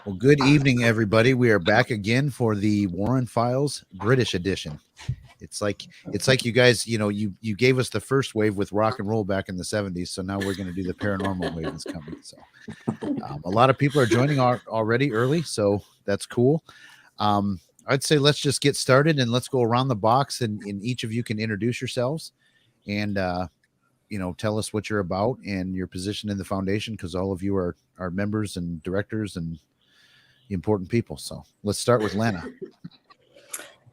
Well, good evening, everybody. We are back again for the Warren Files British edition. It's like you guys, you gave us the first wave with rock and roll back in the 70s, so now we're going to do the paranormal wave that's coming. So a lot of people are joining already early, so that's cool. I'd say let's just get started and let's go around the box, and each of you can introduce yourselves and tell us what you're about and your position in the foundation, because all of you are members and directors and important people. So let's start with Lana.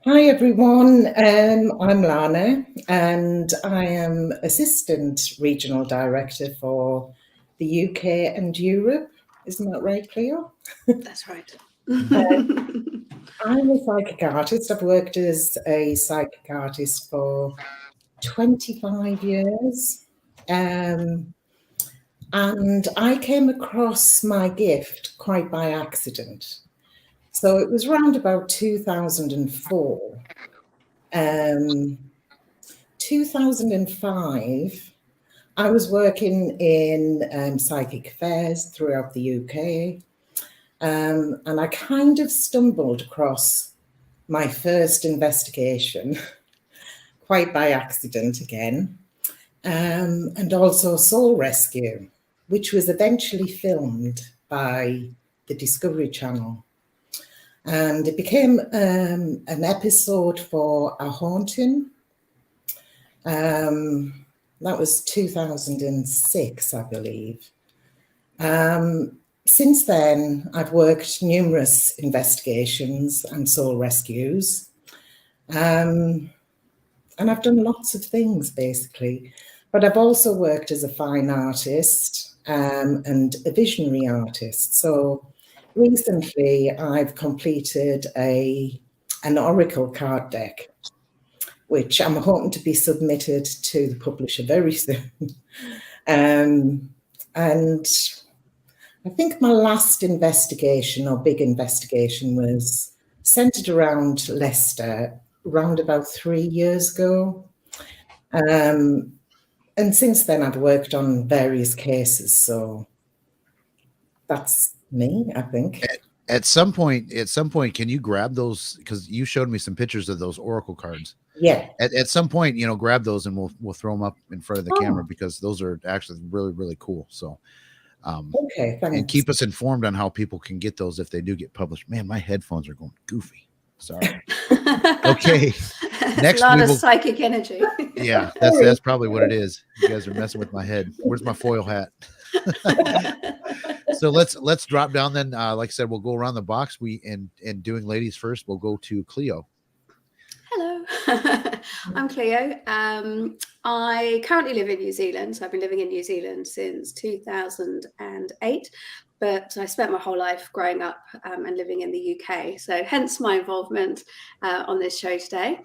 Hi everyone, I'm Lana and I am Assistant Regional Director for the UK and Europe. Isn't that right, Cleo? That's right. I'm a psychic artist. I've worked as a psychic artist for 25 years. And I came across my gift quite by accident. So it was around about 2004. 2005, I was working in psychic affairs throughout the UK. And I kind of stumbled across my first investigation, quite by accident again, and also Soul Rescue, which was eventually filmed by the Discovery Channel. And it became an episode for A Haunting. That was 2006, I believe. Since then, I've worked numerous investigations and soul rescues. And I've done lots of things, basically. But I've also worked as a fine artist and a visionary artist. So recently, I've completed an oracle card deck, which I'm hoping to be submitted to the publisher very soon. And I think my last investigation or big investigation was centered around Leicester around about 3 years ago. And since then, I've worked on various cases. So that's me, I think. At some point, can you grab those? Because you showed me some pictures of those oracle cards. Yeah. At some point, grab those and we'll throw them up in front of the camera, because those are actually really, really cool. So, okay, thanks. And keep us informed on how people can get those if they do get published. Man, my headphones are going goofy. Sorry. Okay. Next, a lot of psychic energy. Yeah, that's probably what it is. You guys are messing with my head. Where's my foil hat? So let's drop down then. Like I said, we'll go around the box. And doing ladies first, we'll go to Cleo. Hello, I'm Cleo. I currently live in New Zealand. So I've been living in New Zealand since 2008. But I spent my whole life growing up and living in the UK. So hence my involvement on this show today.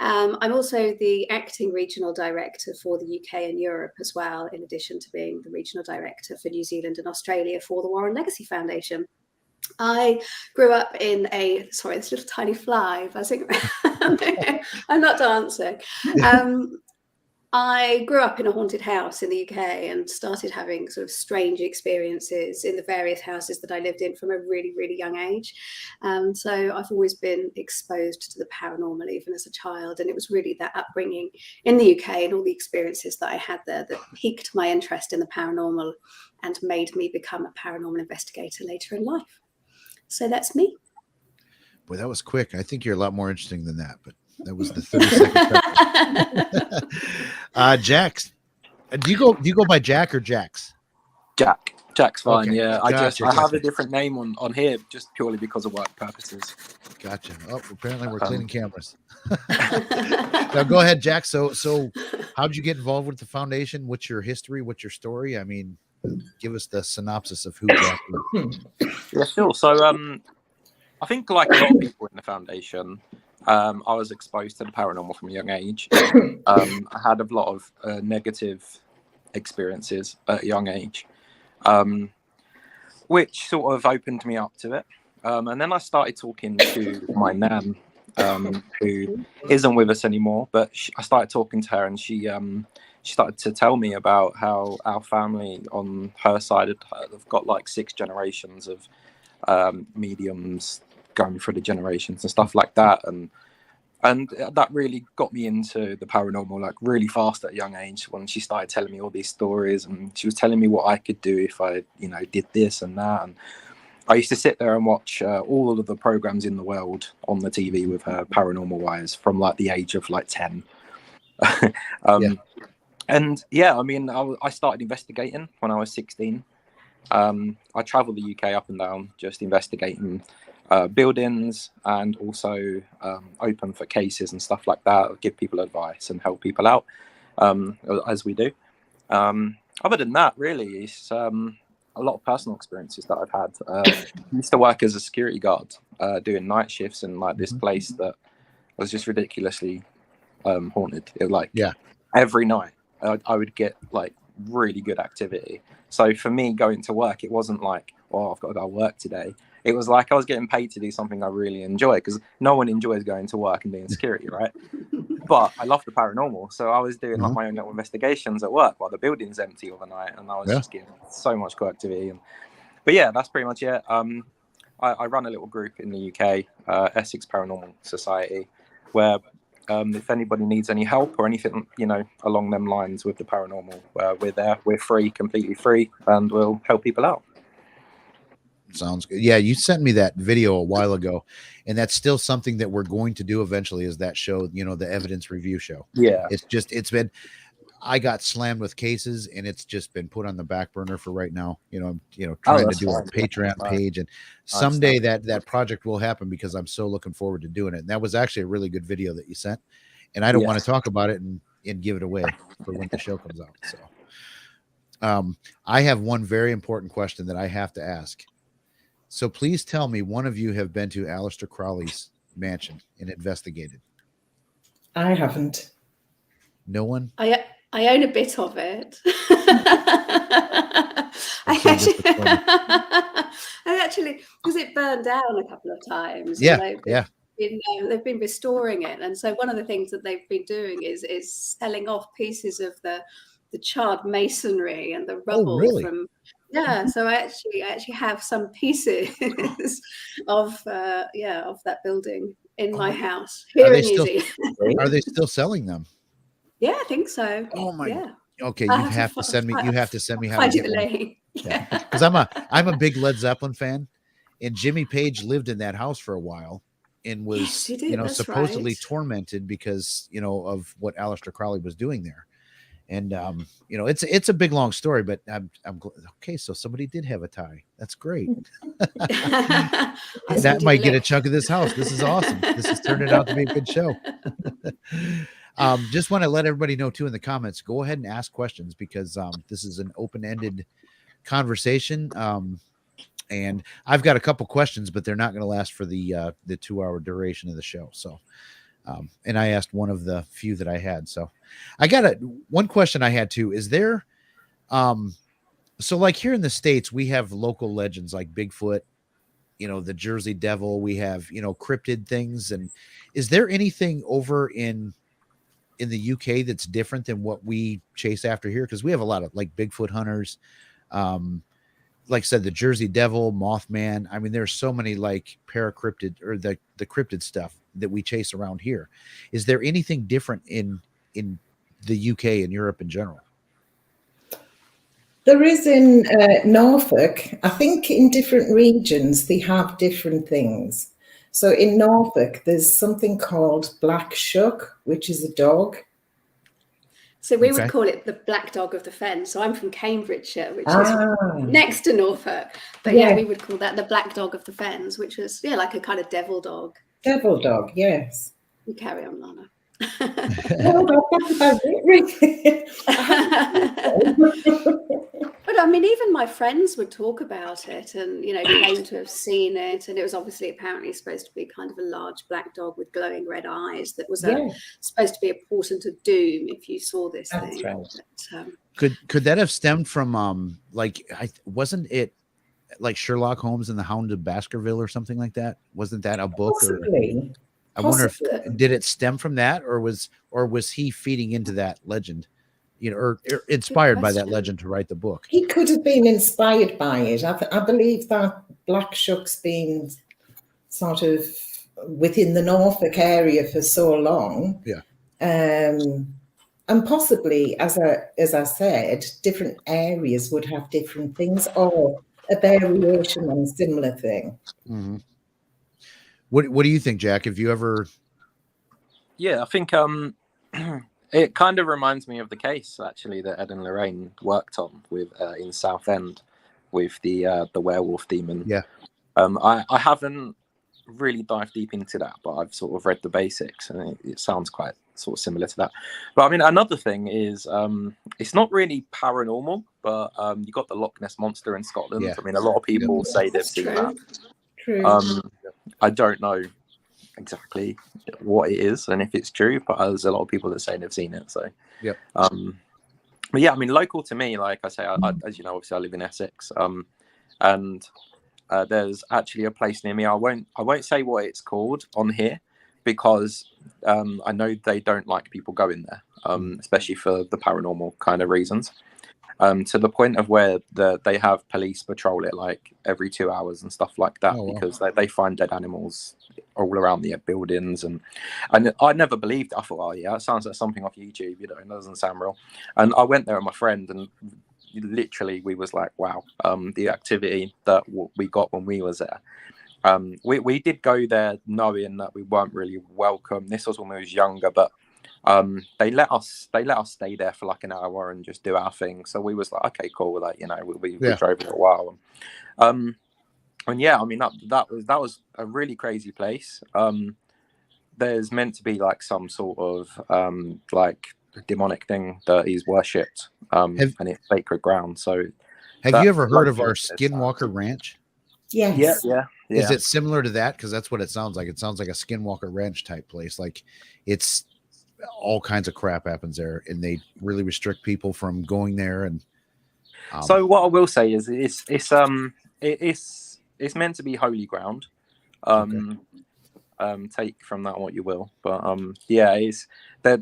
I'm also the acting regional director for the UK and Europe as well, in addition to being the regional director for New Zealand and Australia for the Warren Legacy Foundation. I grew up in this little tiny fly buzzing around. I'm not dancing. I grew up in a haunted house in the UK and started having sort of strange experiences in the various houses that I lived in from a really, really young age. So I've always been exposed to the paranormal even as a child. And it was really that upbringing in the UK and all the experiences that I had there that piqued my interest in the paranormal and made me become a paranormal investigator later in life. So that's me. Boy, that was quick. I think you're a lot more interesting than that, but that was the 30-second. Jax, do you go by Jack or Jax? Jack's fine. Okay. Yeah, Gotcha. I have a different name on here just purely because of work purposes. Gotcha. Oh, apparently we're cleaning cameras. Now go ahead, Jax. So how did you get involved with the foundation? What's your history? What's your story? I mean, give us the synopsis of who Jack is. Yeah, sure. So I think, like a lot of people in the foundation, I was exposed to the paranormal from a young age. I had a lot of negative experiences at a young age, which sort of opened me up to it. And then I started talking to my nan, who isn't with us anymore, but I started talking to her, and she started to tell me about how our family on her side have got like 6 generations of mediums going through the generations and stuff like that, and that really got me into the paranormal like really fast at a young age, when she started telling me all these stories, and she was telling me what I could do if I did this and that. And I used to sit there and watch all of the programs in the world on the TV with her, paranormal wise, from like the age of like 10. And yeah, I mean, I started investigating when I was 16. I traveled the UK up and down, just investigating buildings, and also open for cases and stuff like that, give people advice and help people out, as we do. Other than that, really, it's a lot of personal experiences that I've had. I used to work as a security guard, doing night shifts in like this place that was just ridiculously haunted. It, like, every night I would get like really good activity. So for me, going to work, it wasn't like, oh, I've got to go to work today. It was like I was getting paid to do something I really enjoy, because no one enjoys going to work and doing security, right? But I love the paranormal, so I was doing like my own little investigations at work while the building's empty overnight, and I was just getting so much cool activity. But yeah, that's pretty much it. I run a little group in the UK, Essex Paranormal Society, where if anybody needs any help or anything, along them lines with the paranormal, we're there. We're free, completely free, and we'll help people out. Sounds good. Yeah, you sent me that video a while ago, and that's still something that we're going to do eventually, is that show, the evidence review show. Yeah. I got slammed with cases, and it's just been put on the back burner for right now. Trying to do a Patreon page, and someday that project will happen, because I'm so looking forward to doing it. And that was actually a really good video that you sent, and I don't want to talk about it and give it away for when the show comes out. So I have one very important question that I have to ask. So please tell me, one of you have been to Aleister Crowley's mansion and investigated? I haven't. No one? I own a bit of it. I actually, because it burned down a couple of times. Yeah. They've been restoring it, and so one of the things that they've been doing is selling off pieces of the charred masonry and the rubble from. Yeah, so I actually have some pieces of that building in my house here in New Zealand. Are they still selling them? Yeah, I think so. Oh my! Yeah. Okay, you have to send me. You have to send me how to get one. Yeah, because I'm a big Led Zeppelin fan, and Jimmy Page lived in that house for a while and was supposedly tormented because of what Aleister Crowley was doing there. And it's a big long story, but I'm okay. So somebody did have a tie. That's great. That might get a chunk of this house. This is awesome. This is turning out to be a good show. Just want to let everybody know too in the comments. Go ahead and ask questions, because this is an open-ended conversation. And I've got a couple questions, but they're not going to last for the 2-hour duration of the show. So. And I asked one of the few that I had. So I got one question I had too. Is there, so like here in the States, we have local legends like Bigfoot, the Jersey Devil, we have, cryptid things. And is there anything over in the UK that's different than what we chase after here? Because we have a lot of like Bigfoot hunters, like I said, the Jersey Devil, Mothman. I mean, there's so many like paracryptid or the cryptid stuff that we chase around here. Is there anything different in the UK and Europe in general? There is in Norfolk. I think in different regions they have different things. So in Norfolk, there's something called black shuck, which is a dog. So we would call it the black dog of the fen. So I'm from Cambridgeshire, which is next to Norfolk. But yeah, we would call that the black dog of the fens, which was like a kind of devil dog. Devil dog, yes. You carry on, Lana. Well, that's about it, really. But I mean, even my friends would talk about it and, claim to have seen it. And it was obviously apparently supposed to be kind of a large black dog with glowing red eyes that was Yeah, supposed to be a portent of doom if you saw this that's thing. right. But, Could that have stemmed from wasn't it like Sherlock Holmes and the Hound of Baskerville or something like that? Wasn't that a book? Possibly. I wonder if Possibly. did it stem from that, or was he feeding into that legend, or inspired by that question. legend to write the book? He could have been inspired by it. I believe that Black Shuck's been sort of within the Norfolk area for so long. Yeah. And possibly, as I said, different areas would have different things or a variation on a similar thing. Mm-hmm. What do you think, Jack? Have you ever? Yeah, I think it kind of reminds me of the case actually that Ed and Lorraine worked on with in Southend with the werewolf demon. Yeah. I haven't really dived deep into that, but I've sort of read the basics, and it sounds quite sort of similar to that. But I mean, another thing is it's not really paranormal, but you got the Loch Ness monster in Scotland. Yeah. I mean, a lot of people say they've seen that. True. I don't know exactly what it is and if it's true, but there's a lot of people that say they've seen it. So yep. But yeah, I mean, local to me, like I say, I, as you know, obviously I live in Essex, and there's actually a place near me. I won't say what it's called on here because I know they don't like people going there, especially for the paranormal kind of reasons. To the point of where they have police patrol it like every 2 hours and stuff like that. Oh, wow. Because they find dead animals all around the buildings, and I never believed it. I thought, oh yeah, it sounds like something off YouTube, it doesn't sound real. And I went there with my friend, and literally we was like, wow, the activity that we got when we was there. We did go there knowing that we weren't really welcome. This was when we was younger, but they let us stay there for like an hour and just do our thing. So we was like, okay, cool. Like, we drove for a while. And yeah, I mean that was a really crazy place. There's meant to be like some sort of like demonic thing that is worshipped, and it's sacred ground. So have you ever heard of our Skinwalker Ranch? Yes. Yeah. Is it similar to that? Because that's what it sounds like. It sounds like a Skinwalker Ranch type place. Like it's all kinds of crap happens there, and they really restrict people from going there. And so what I will say is it's meant to be holy ground. Take from that what you will, but yeah, it's a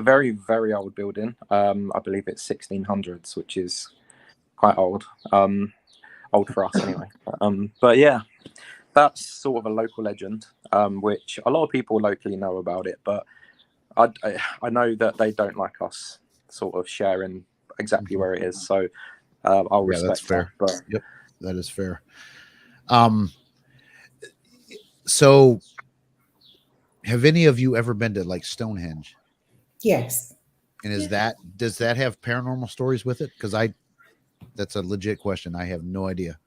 very, very old building. I believe it's 1600s, which is quite old. Old for us anyway. But yeah, that's sort of a local legend, which a lot of people locally know about it, but I know that they don't like us sort of sharing exactly where it is. So I'll respect that's fair. that. But yep, that is fair. So have any of you ever been to like Stonehenge? Yes. And does that have paranormal stories with it? Because that's a legit question. I have no idea.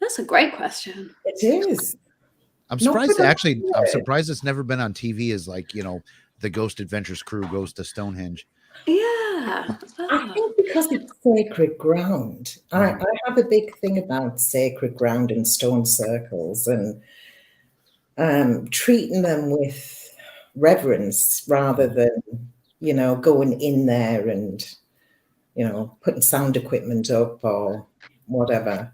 That's a great question. It is. I'm surprised I'm surprised it's never been on TV as like, the Ghost Adventures crew goes to Stonehenge. Yeah. I think because it's sacred ground. I have a big thing about sacred ground and stone circles and treating them with reverence rather than, going in there and, putting sound equipment up or whatever.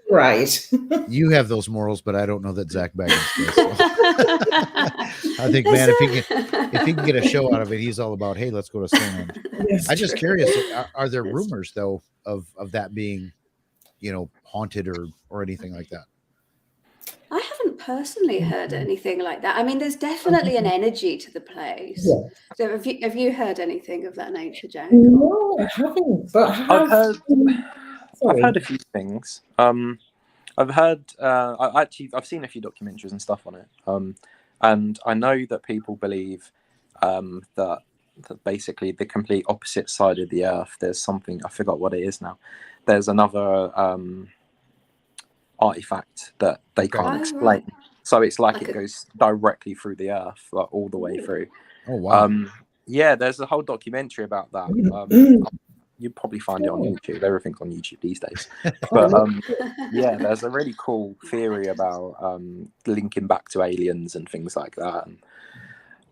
Right. You have those morals, but I don't know that Zach Baggins does. So. I think, man, if he can get a show out of it, he's all about, hey, let's go to Stonehenge. I'm just curious, are there rumors though of that being, haunted or anything like that? I haven't personally heard anything like that. I mean, there's definitely an energy to the place. Yeah. So have you heard anything of that nature, Jack? No, I haven't. But I've heard a few things. I've heard. I've seen a few documentaries and stuff on it. And I know that people believe that basically the complete opposite side of the earth, there's something, I forgot what it is now. There's another artifact that they can't explain. So it's like Like it goes directly through the earth, like all the way through. Oh wow. Yeah, there's a whole documentary about that. You probably find it on YouTube. Everything's on YouTube these days. But yeah, there's a really cool theory about linking back to aliens and things like that.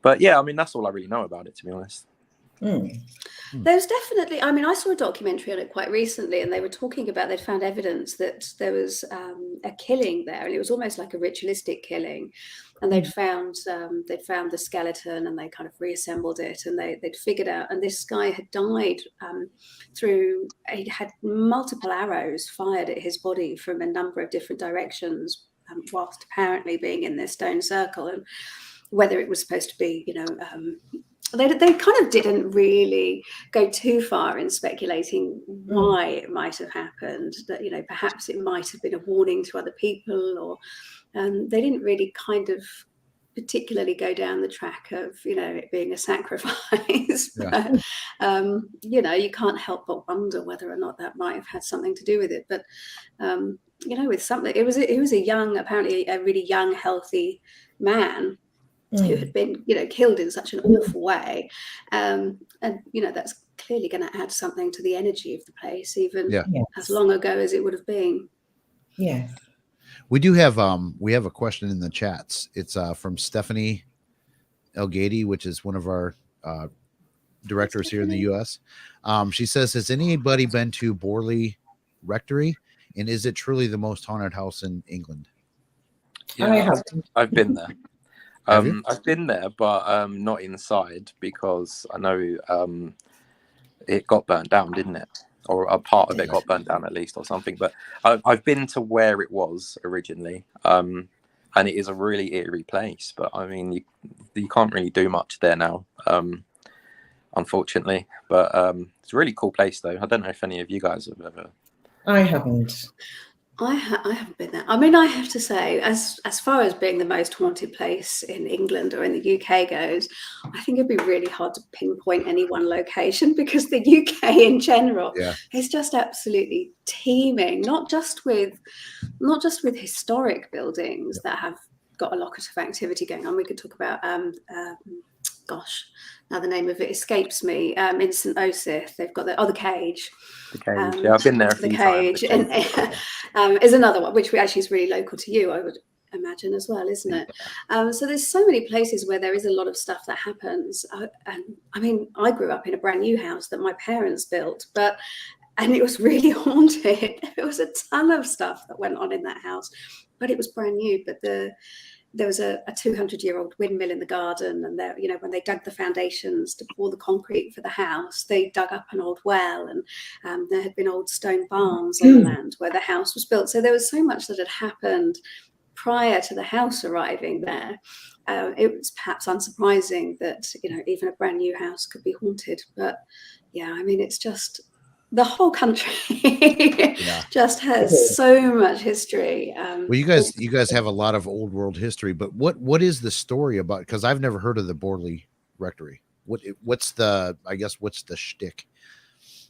But yeah, I mean, that's all I really know about it, to be honest. There's definitely, I mean, I saw a documentary on it quite recently, and they were talking about they'd found evidence that there was a killing there, and it was almost like a ritualistic killing. And they'd found the skeleton, and they kind of reassembled it, and they'd figured out. And this guy had died he'd had multiple arrows fired at his body from a number of different directions, whilst apparently being in this stone circle. And whether it was supposed to be, they kind of didn't really go too far in speculating why it might have happened. That perhaps it might have been a warning to other people, or they didn't really kind of particularly go down the track of it being a sacrifice. Yeah. But, you can't help but wonder whether or not that might have had something to do with it. But with something, it was a young, apparently a really young, healthy man who had been killed in such an awful way, and that's clearly going to add something to the energy of the place, even as long ago as it would have been. Yes. We do have a question in the chats. It's from Stephanie Elgady, which is one of our directors here in the US. She says, has anybody been to Borley Rectory, and is it truly the most haunted house in England? Yeah, I've been there. I've been there, but not inside, because I know it got burnt down, didn't it? Or a part of it got burnt down at least, or something. But I've been to where it was originally, and it is a really eerie place. But I mean, you can't really do much there now, unfortunately. But it's a really cool place, though. I don't know if any of you guys have ever. I haven't. I haven't been there. I mean, I have to say, as far as being the most haunted place in England or in the UK goes, I think it'd be really hard to pinpoint any one location, because the UK in general is just absolutely teeming, not just with historic buildings that have got a lot of activity going on. We could talk about now the name of it escapes me. In St. Osyth, they've got the Cage. The Cage. Yeah, I've been there a few times. The Cage is another one, which actually is really local to you, I would imagine, as well, isn't it? So there's so many places where there is a lot of stuff that happens. And I mean, I grew up in a brand new house that my parents built, and it was really haunted. There was a ton of stuff that went on in that house, but it was brand new. But there was a 200-year-old windmill in the garden, and when they dug the foundations to pour the concrete for the house, they dug up an old well, and there had been old stone barns on the land where the house was built. So there was so much that had happened prior to the house arriving there. It was perhaps unsurprising that even a brand new house could be haunted. But yeah, I mean, it's just the whole country just has so much history. Well, you guys have a lot of old world history, but what is the story about? Because I've never heard of the Borley Rectory. What's the shtick?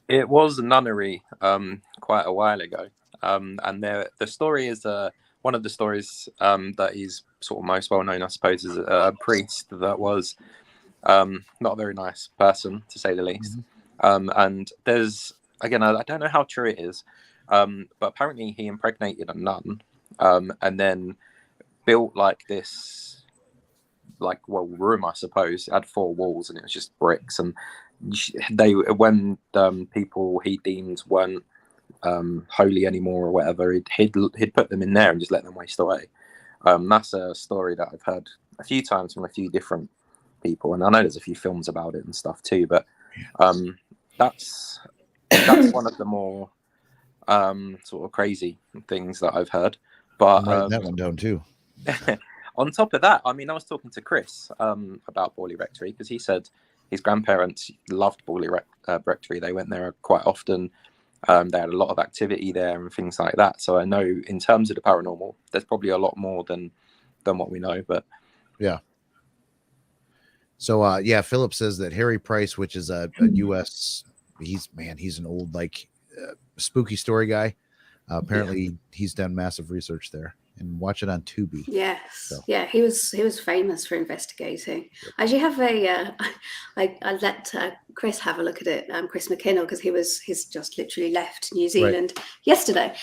It was a nunnery quite a while ago, and the story is one of the stories that is sort of most well known, I suppose, is a priest that was not a very nice person, to say the least. And there's, again, I don't know how true it is, but apparently he impregnated a nun, and then built like this, room, I suppose. It had 4 walls, and it was just bricks. And when people he deemed weren't holy anymore or whatever, he'd put them in there and just let them waste away. That's a story that I've heard a few times from a few different people, and I know there's a few films about it and stuff too. But that's one of the more sort of crazy things that I've heard. But I'm writing that one down too. On top of that, I mean, I was talking to Chris about Borley Rectory, because he said his grandparents loved Borley Rectory. They went there quite often. They had a lot of activity there and things like that. So I know in terms of the paranormal, there's probably a lot more than what we know. But yeah. So Philip says that Harry Price, which is a U.S. he's an old spooky story guy. Apparently he's done massive research there, and watch it on Tubi. Yes, So. yeah, he was famous for investigating. I actually have I let Chris have a look at it, Chris McKinnell, because he's just literally left New Zealand yesterday,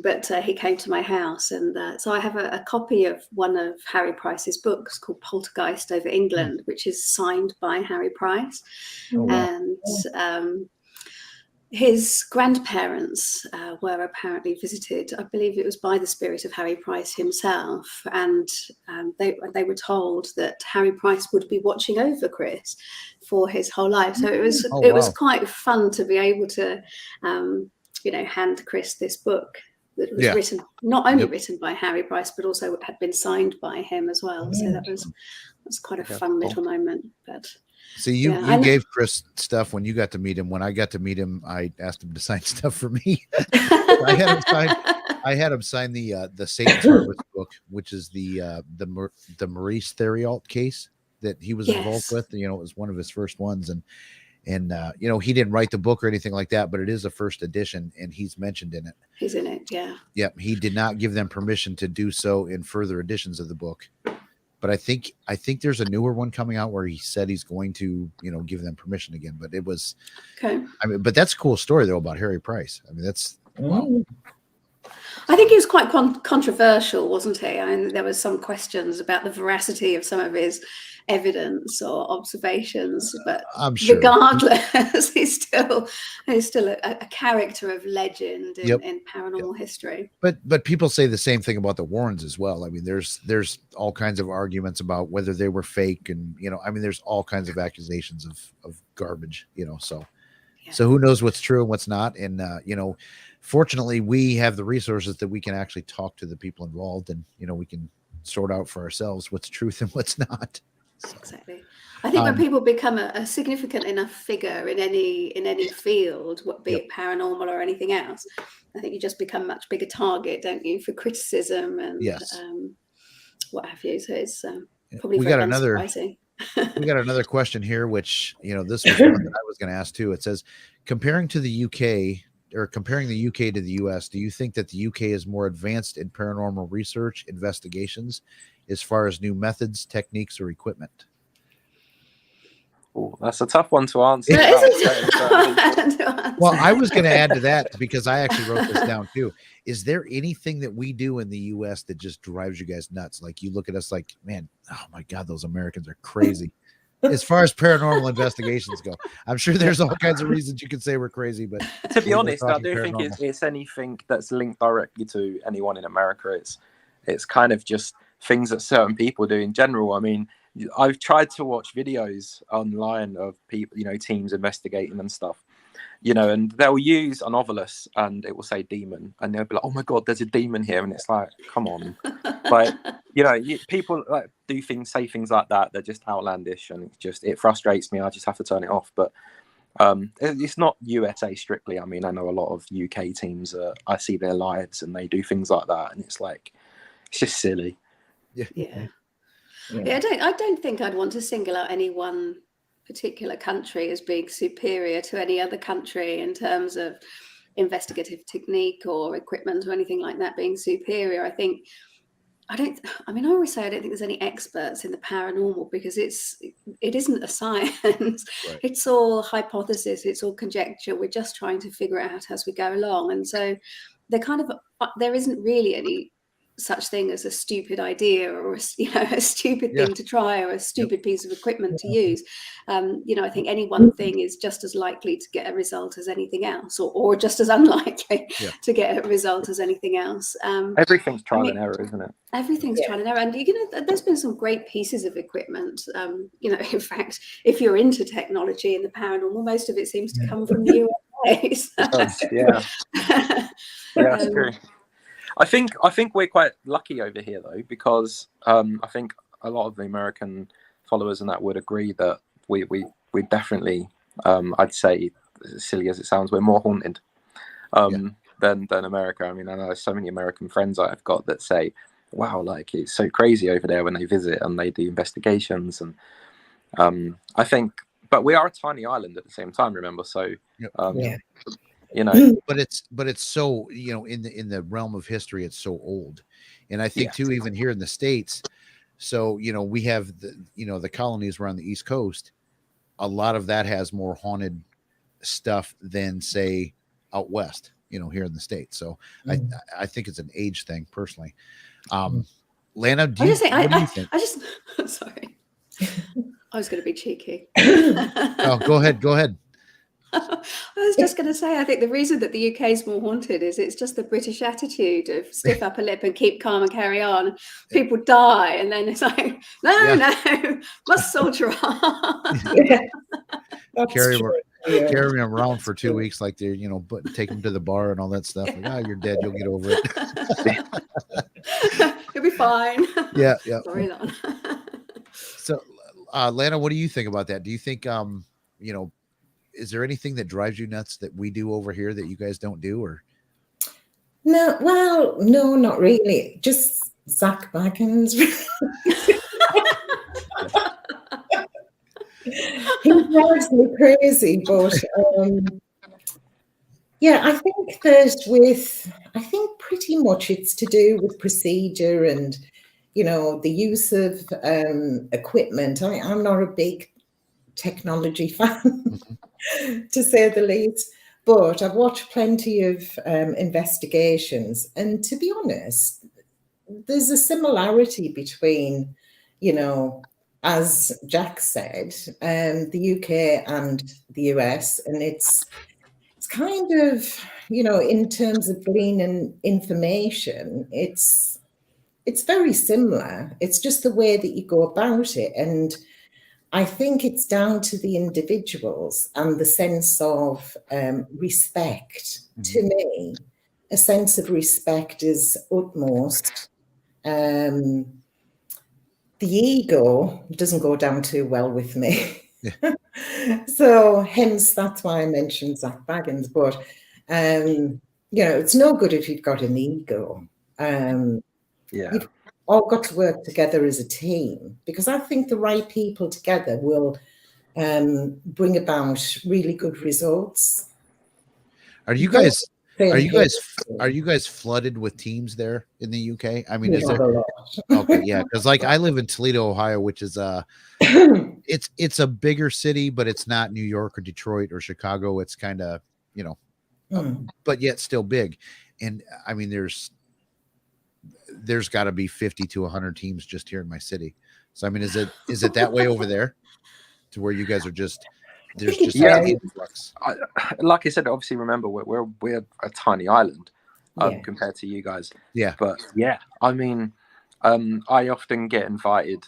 but he came to my house, and so I have a copy of one of Harry Price's books called Poltergeist Over England, which is signed by Harry Price, and his grandparents were apparently visited, I believe it was by the spirit of Harry Price himself, and they were told that Harry Price would be watching over Chris for his whole life. So it was quite fun to be able to, hand Chris this book that was written, not only written by Harry Price, but also had been signed by him as well. So that was quite a fun little moment. But so you gave Chris stuff when you got to meet him. When I got to meet him, I asked him to sign stuff for me. I had him sign the Satan's Harvest book, which is the Maurice Theriault case that he was involved with. It was one of his first ones, and he didn't write the book or anything like that, but it is a first edition, and he's mentioned in it. He's in it, yeah. Yep, he did not give them permission to do so in further editions of the book. But I think there's a newer one coming out where he said he's going to, give them permission again. But it was okay. I mean, but that's a cool story though about Harry Price. I mean, that's wow. I think he was quite controversial, wasn't he? I mean, there was some questions about the veracity of some of his evidence or observations, but I'm sure, regardless, he's still a character of legend in paranormal history. But people say the same thing about the Warrens as well. I mean, there's all kinds of arguments about whether they were fake, and there's all kinds of accusations of garbage. So who knows what's true and what's not, and fortunately, we have the resources that we can actually talk to the people involved, and we can sort out for ourselves what's truth and what's not. So, exactly. I think when people become a significant enough figure in any field, be it paranormal or anything else, I think you just become a much bigger target, don't you, for criticism and what have you. So it's probably very unsurprising. We got another question here, which this was one that I was going to ask too. It says, comparing the UK to the US, do you think that the UK is more advanced in paranormal research investigations as far as new methods, techniques, or equipment? Oh, that's a tough one to answer. Well, I was going to add to that because I actually wrote this down too. Is there anything that we do in the US that just drives you guys nuts? Like you look at us like, man, oh my God, those Americans are crazy. As far as paranormal investigations go, I'm sure there's all kinds of reasons you could say we're crazy, but to be honest, I do think it's anything that's linked directly to anyone in America. It's kind of just things that certain people do in general. I mean, I've tried to watch videos online of people, teams investigating and stuff, and they'll use an Ovilus and it will say demon, and they'll be like, oh my God, there's a demon here. And it's like, come on. Like, people like say things like that. They're just outlandish, and it frustrates me. I just have to turn it off. But it's not USA strictly. I mean, I know a lot of UK teams, I see their lives and they do things like that. And it's like, it's just silly. Yeah. I don't think I'd want to single out any one particular country as being superior to any other country in terms of investigative technique or equipment or anything like that being superior. I always say I don't think there's any experts in the paranormal because it isn't a science. Right. It's all hypothesis, it's all conjecture. We're just trying to figure it out as we go along. And so there isn't really any such thing as a stupid idea or a stupid thing to try or a stupid piece of equipment to use. I think any one thing is just as likely to get a result as anything else, or just as unlikely to get a result as anything else. Everything's trial and error, isn't it? Everything's trial and error, and there's been some great pieces of equipment. In fact, if you're into technology and the paranormal, most of it seems to come from the USA. That's true. I think we're quite lucky over here though, because I think a lot of the American followers and that would agree that we definitely, I'd say, as silly as it sounds, we're more haunted than America. I mean, I know so many American friends I've got that say, wow, like it's so crazy over there when they visit and they do investigations. And I think, but we are a tiny island at the same time, remember? So you know. But it's so, you know, in the realm of history, it's so old. And I think Yeah. too, even here in the States, so, you know, we have the, you know, the colonies around the East Coast, a lot of that has more haunted stuff than say out west, you know, here in the States. So I think it's an age thing personally. Lana, what do you think? I just sorry, I was going to be cheeky. Oh, go ahead. I was just going to say, I think the reason that the UK is more haunted is it's just the British attitude of stiff upper lip and keep calm and carry on. People die, and then it's like, no, must soldier on. Yeah, that's Carry true. Yeah. them around for 2 weeks, like they're, you know, but take them to the bar and all that stuff. Like, oh, you're dead. You'll get over it. You'll be fine. Yeah. Sorry, Lon. So, Lana, what do you think about that? Do you think, you know, is there anything that drives you nuts that we do over here that you guys don't do? Or No, well, no, not really. Just Zach Baggins. He drives me crazy, but yeah, I think pretty much it's to do with procedure and, you know, the use of equipment. I'm not a big technology fan, to say the least, but I've watched plenty of investigations, and to be honest, there's a similarity between, you know, as Jack said, the UK and the US, and it's kind of, you know, in terms of gleaning information, it's very similar. It's just the way that you go about it, and I think it's down to the individuals and the sense of respect. To me, a sense of respect is utmost. The ego doesn't go down too well with me. So hence, that's why I mentioned Zach Baggins. But, you know, it's no good if you've got an ego. You've all got to work together as a team, because I think the right people together will bring about really good results. are you guys flooded with teams there in the UK? I mean, is there a lot? okay, yeah, because like I live in Toledo, Ohio, which is it's a bigger city, but it's not New York or Detroit or Chicago. It's kind of, you know, but yet still big. And I mean, there's got to be 50 to 100 teams just here in my city. So I mean, is it that way over there, to where you guys are just there's just an influx? Like I said, obviously, remember we're a tiny island compared to you guys. Yeah, but yeah, I mean, I often get invited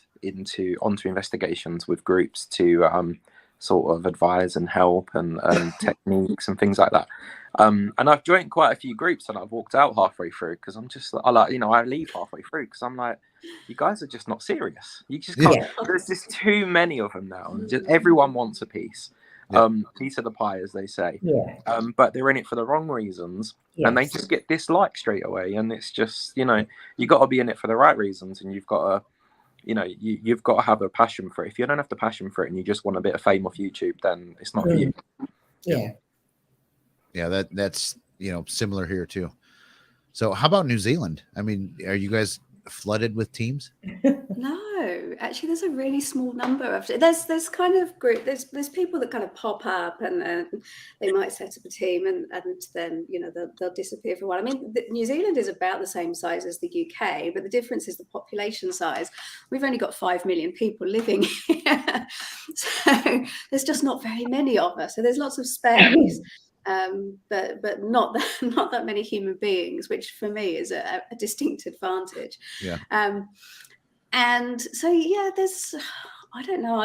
onto investigations with groups to sort of advise and help and techniques and things like that. And I've joined quite a few groups, and I've walked out halfway through because I'm just I leave halfway through because I'm like, you guys are just not serious. You just can't. Yeah. There's just too many of them now, and just everyone wants a piece. Piece of the pie, as they say. Yeah. But they're in it for the wrong reasons, and they just get disliked straight away. And it's just, you know, you got to be in it for the right reasons, and you've got to, you know, you've got to have a passion for it. If you don't have the passion for it, and you just want a bit of fame off YouTube, then it's not for you. Yeah, that's, you know, similar here too. So how about New Zealand? I mean, are you guys flooded with teams? No, actually, there's a really small number of. There's kind of group. There's people that kind of pop up, and they might set up a team, and then, you know, they'll disappear for a while. I mean, New Zealand is about the same size as the UK, but the difference is the population size. We've only got 5 million people living here, so there's just not very many of us. So there's lots of space. But not that many human beings, which for me is a distinct advantage. Yeah. And so there's, I don't know,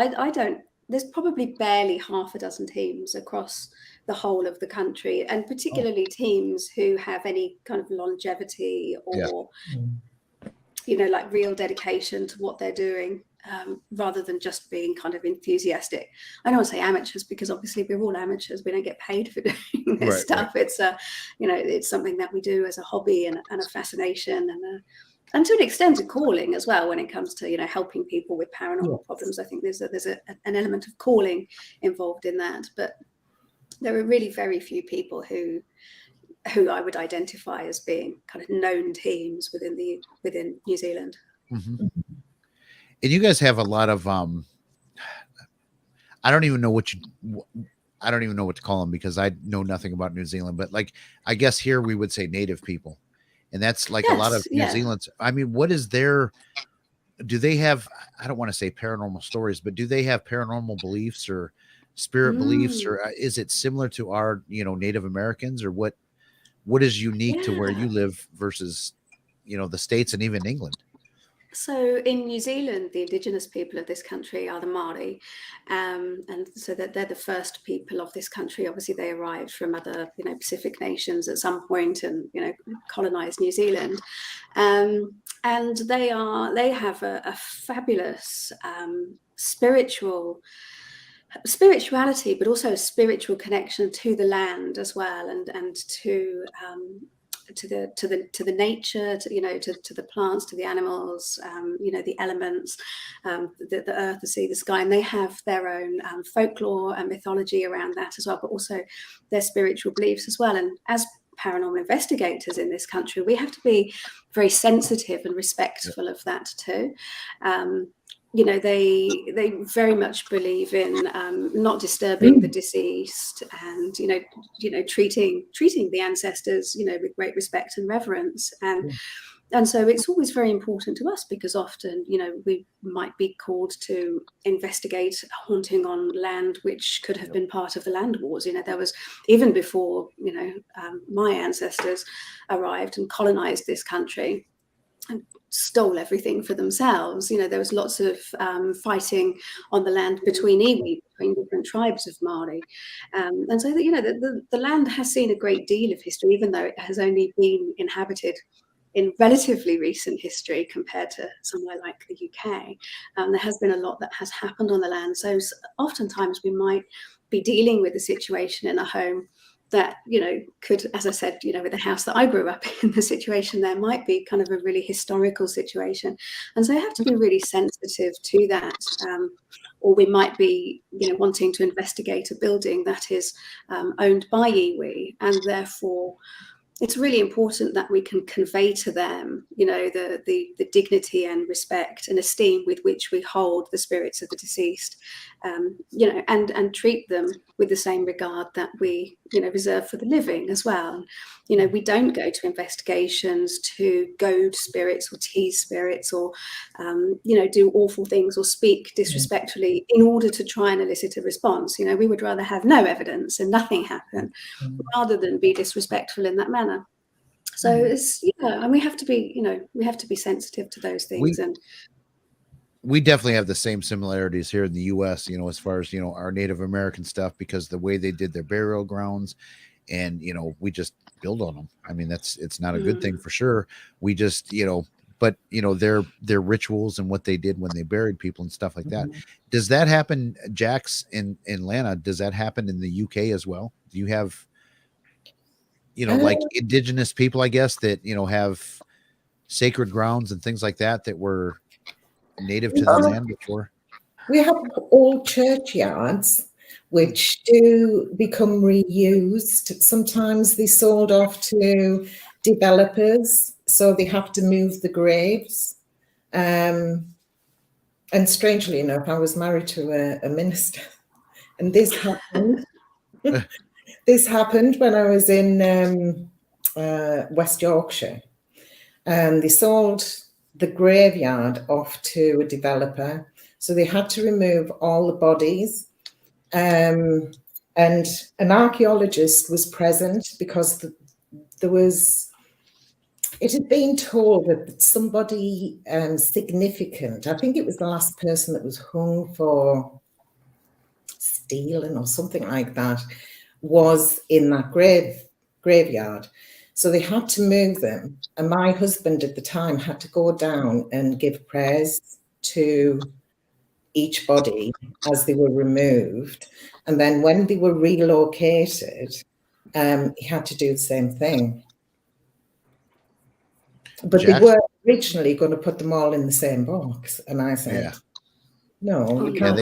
there's probably barely half a dozen teams across the whole of the country, and particularly teams who have any kind of longevity or you know, like real dedication to what they're doing. Rather than just being kind of enthusiastic. I don't want to say amateurs, because obviously we're all amateurs. We don't get paid for doing this stuff. Right. It's you know, it's something that we do as a hobby and a fascination, and to an extent a calling as well when it comes to, you know, helping people with paranormal problems. I think there's an element of calling involved in that. But there are really very few people who I would identify as being kind of known teams within New Zealand. Mm-hmm. And you guys have a lot of I don't even know what to call them, because I know nothing about New Zealand, but like, I guess here we would say native people. And that's like a lot of New Zealand's. I mean, what is their, do they have, I don't want to say paranormal stories, but do they have paranormal beliefs or spirit beliefs, or is it similar to our, Native Americans, or what is unique to where you live versus, the States and even England? So in New Zealand, the indigenous people of this country are the Māori, and so that they're the first people of this country. Obviously, they arrived from other, Pacific nations at some point, and colonized New Zealand, and they have a fabulous spirituality, but also a spiritual connection to the land as well, and to the nature, to the plants, to the animals, the elements, the earth, the sea, the sky, and they have their own folklore and mythology around that as well, but also their spiritual beliefs as well. And as paranormal investigators in this country, we have to be very sensitive and respectful of that too. They very much believe in not disturbing the deceased, and treating the ancestors with great respect and reverence, and so it's always very important to us, because often we might be called to investigate a haunting on land which could have been part of the land wars. There was, even before my ancestors arrived and colonized this country and stole everything for themselves. There was lots of fighting on the land between iwi, between different tribes of Māori, and so that the land has seen a great deal of history, even though it has only been inhabited in relatively recent history compared to somewhere like the UK. There has been a lot that has happened on the land. So oftentimes we might be dealing with a situation in a home that could, as I said, with the house that I grew up in, the situation there might be kind of a really historical situation, and so you have to be really sensitive to that. Or we might be wanting to investigate a building that is owned by iwi, and therefore it's really important that we can convey to them, the dignity and respect and esteem with which we hold the spirits of the deceased, and treat them with the same regard that we, reserve for the living as well. We don't go to investigations to goad spirits or tease spirits, or, do awful things or speak disrespectfully in order to try and elicit a response. We would rather have no evidence and nothing happen, rather than be disrespectful in that manner. So it's, and we have to be sensitive to those things. We definitely have the same similarities here in the US, as far as, our Native American stuff, because the way they did their burial grounds, and, we just build on them. I mean, it's not a good thing for sure. We just, but their rituals and what they did when they buried people and stuff like that. Does that happen, Jax, in Atlanta? Does that happen in the UK as well? Do you have, like indigenous people, I guess, that, have sacred grounds and things like that were native to the land before? We have old churchyards which do become reused. Sometimes they're sold off to developers, so they have to move the graves. And strangely enough, I was married to a minister, and this happened. This happened when I was in West Yorkshire. They sold the graveyard off to a developer, so they had to remove all the bodies. And an archaeologist was present, because it had been told that somebody significant, I think it was the last person that was hung for stealing or something like that, was in that graveyard. So they had to move them. And my husband at the time had to go down and give prayers to each body as they were removed. And then when they were relocated, he had to do the same thing. But they were originally going to put them all in the same box. And I said, no, you can't.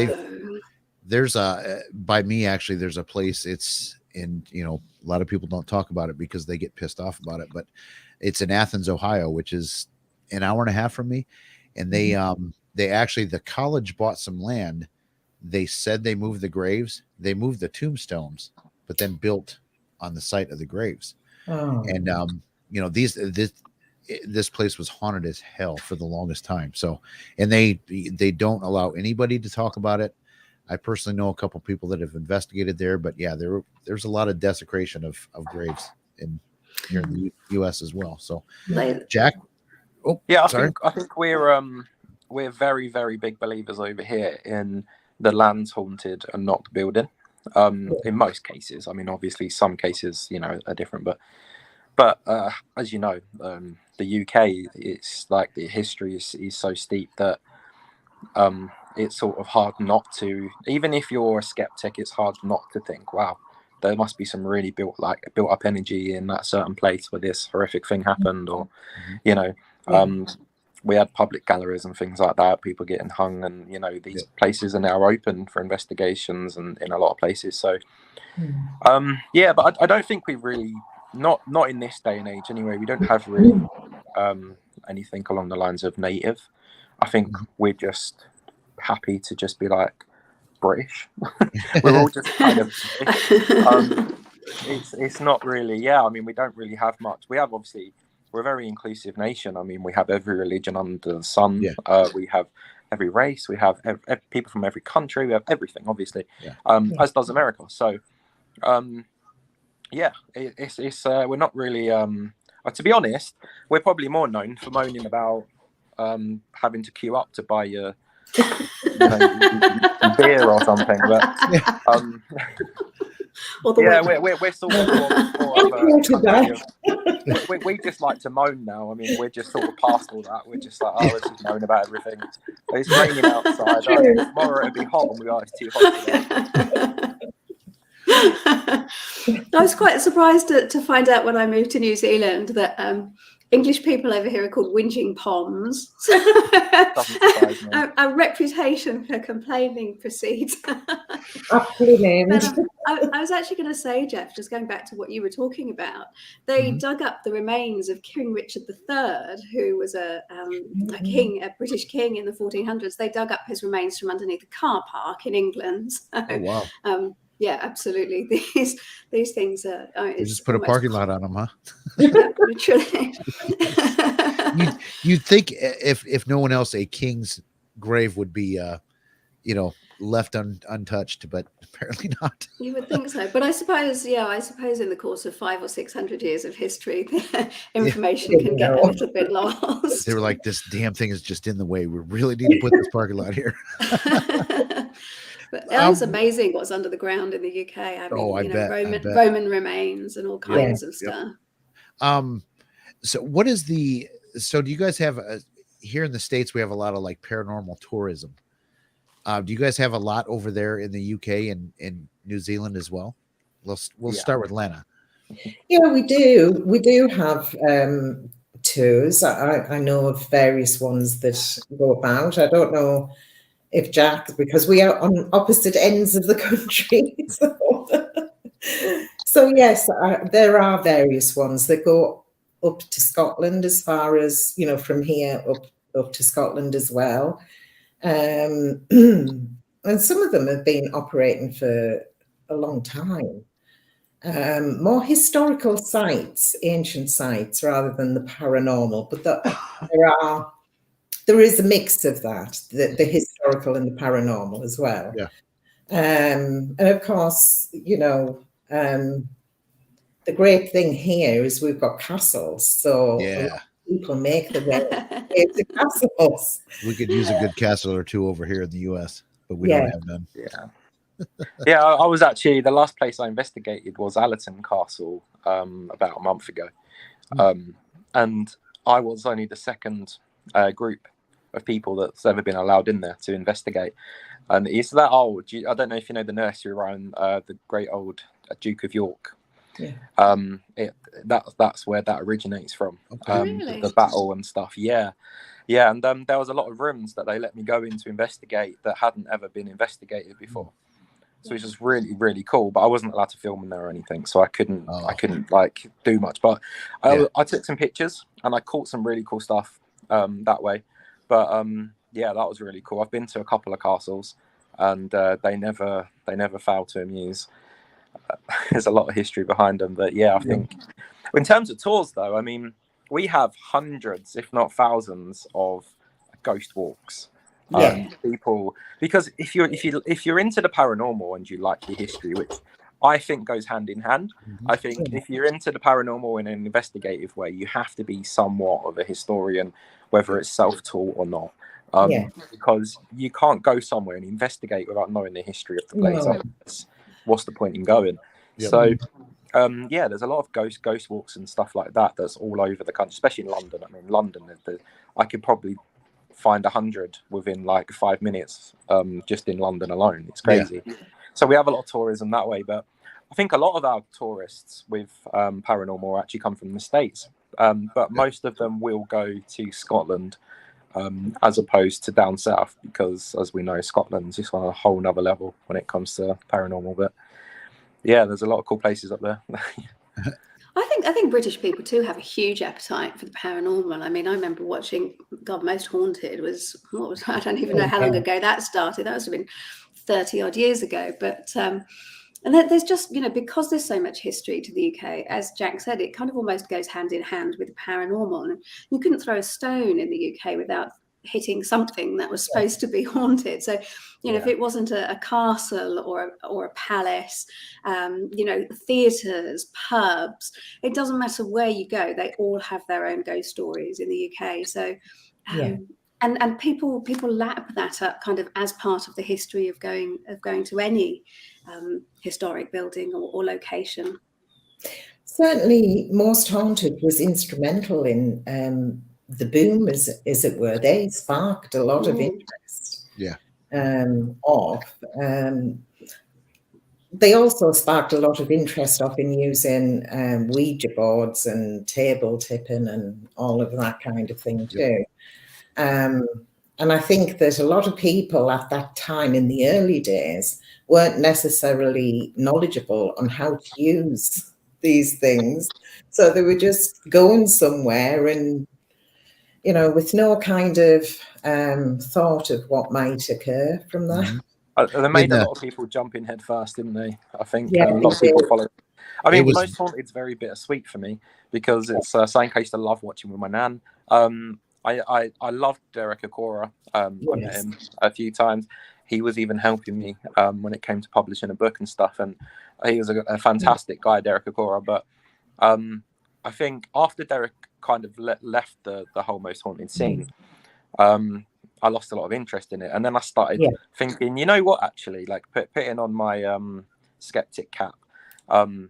There's by me, actually, there's a place. It's and a lot of people don't talk about it because they get pissed off about it. But it's in Athens, Ohio, which is an hour and a half from me, and they actually, the college bought some land. They said they moved the graves, they moved the tombstones, but then built on the site of the graves. Oh. And this place was haunted as hell for the longest time. So, and they don't allow anybody to talk about it. I personally know a couple people that have investigated there, but yeah, there's a lot of desecration of graves here in the U.S. as well. So, Jack, yeah, sorry. I think we're very, very big believers over here in the land's haunted and not the building. In most cases, I mean, obviously some cases, are different, but as you know, the UK, it's like the history is so steep that it's sort of hard not to, even if you're a skeptic, it's hard not to think, wow, there must be some really built up energy in that certain place where this horrific thing happened, or we had public galleries and things like that, people getting hung, and these places are now open for investigations, and in a lot of places. So but I don't think we really, not in this day and age anyway, we don't have really anything along the lines of native. I think we're just happy to just be like British. We're all just kind of British. It's not really, I mean, we don't really have much. We have, obviously, we're a very inclusive nation. I mean, we have every religion under the sun. We have every race. We have people from every country. We have everything, obviously, as does America. So it's we're not really to be honest, we're probably more known for moaning about having to queue up to buy your beer or something, but we're sort of more of we just like to moan now. I mean, we're just sort of past all that. We're just like, let's just moan about everything. It's raining outside. Tomorrow it'll be hot, and we are, it's too hot today. I was quite surprised to find out when I moved to New Zealand that English people over here are called whinging poms. Our reputation for complaining precedes. I was actually going to say, Jeff, just going back to what you were talking about, they dug up the remains of King Richard III, who was a king, a British king in the 1400s. They dug up his remains from underneath a car park in England. So, oh, wow. Yeah, absolutely. These things are. We just put a parking lot on them, huh? Yeah, literally. You'd think if no one else, a king's grave would be, left untouched, but apparently not. You would think so, but I suppose in the course of 500 or 600 years of history, information can get a little bit lost. They were like, "This damn thing is just in the way. We really need to put this parking lot here." But it was amazing what's under the ground in the UK. I mean, Roman remains and all kinds of stuff. So what is so do you guys have here in the States, we have a lot of like paranormal tourism. Do you guys have a lot over there in the UK and in New Zealand as well? We'll start with Lena. Yeah, we do. We do have tours. I know of various ones that go about. I don't know if Jack, because we are on opposite ends of the country. So yes, there are various ones that go up to Scotland, as far as, from here up to Scotland as well. And some of them have been operating for a long time. More historical sites, ancient sites, rather than the paranormal. But there is a mix of that, the historical and the paranormal as well. Yeah. And of course, the great thing here is we've got castles. So people make the way to castles. We could use a good castle or two over here in the US, but we don't have none. Yeah, I was actually, the last place I investigated was Allerton Castle about a month ago. And I was only the second group of people that's ever been allowed in there to investigate. And it's that old. I don't know if you know the nursery rhyme, the great old Duke of York. Yeah. That's where that originates from. Really? The battle and stuff. Yeah. And there was a lot of rooms that they let me go in to investigate that hadn't ever been investigated before. so it's just really, really cool. But I wasn't allowed to film in there or anything, so I couldn't like do much. But I took some pictures and I caught some really cool stuff that way. But yeah, that was really cool. I've been to a couple of castles, and they never fail to amuse. There's a lot of history behind them, but yeah, I think in terms of tours, though, I mean, we have hundreds, if not thousands, of ghost walks. People, because if you're into the paranormal and you like your history, which I think goes hand in hand. I think if you're into the paranormal in an investigative way, you have to be somewhat of a historian, whether it's self-taught or not. Because you can't go somewhere and investigate without knowing the history of the place. What's the point in going? So there's a lot of ghost walks and stuff like that that's all over the country, especially in London. I mean, London, I could probably find 100 within like 5 minutes just in London alone. It's crazy. So we have a lot of tourism that way, but I think a lot of our tourists with paranormal actually come from the States, but most of them will go to Scotland as opposed to down south, because as we know, Scotland's just on a whole nother level when it comes to paranormal. But yeah, there's a lot of cool places up there. I think British people too have a huge appetite for the paranormal. I mean, I remember watching Most Haunted I don't even know how long ago that started. That must have been 30 odd years ago. But and there's just, because there's so much history to the UK, as Jack said, it kind of almost goes hand in hand with the paranormal. And you couldn't throw a stone in the UK without hitting something that was supposed to be haunted. So, if it wasn't a castle or a palace, theatres, pubs, it doesn't matter where you go, they all have their own ghost stories in the UK. So, and people lap that up kind of as part of the history of going to any historic building or location. Certainly, Most Haunted was instrumental in the boom, as it were. They sparked a lot of interest. They also sparked a lot of interest in using Ouija boards and table tipping and all of that kind of thing too. And I think that a lot of people at that time in the early days weren't necessarily knowledgeable on how to use these things. So they were just going somewhere and, with no kind of thought of what might occur from that. They made a lot of people jump in head first, didn't they? I think a lot of people followed. I mean, Most Haunted's very bittersweet for me because it's something I used to love watching with my nan. I loved Derek Acora. I met him a few times. He was even helping me when it came to publishing a book and stuff. And he was a fantastic guy, Derek Acora. But I think after Derek kind of left the whole Most Haunted scene, I lost a lot of interest in it. And then I started thinking, you know what, actually, like putting on my skeptic cap, I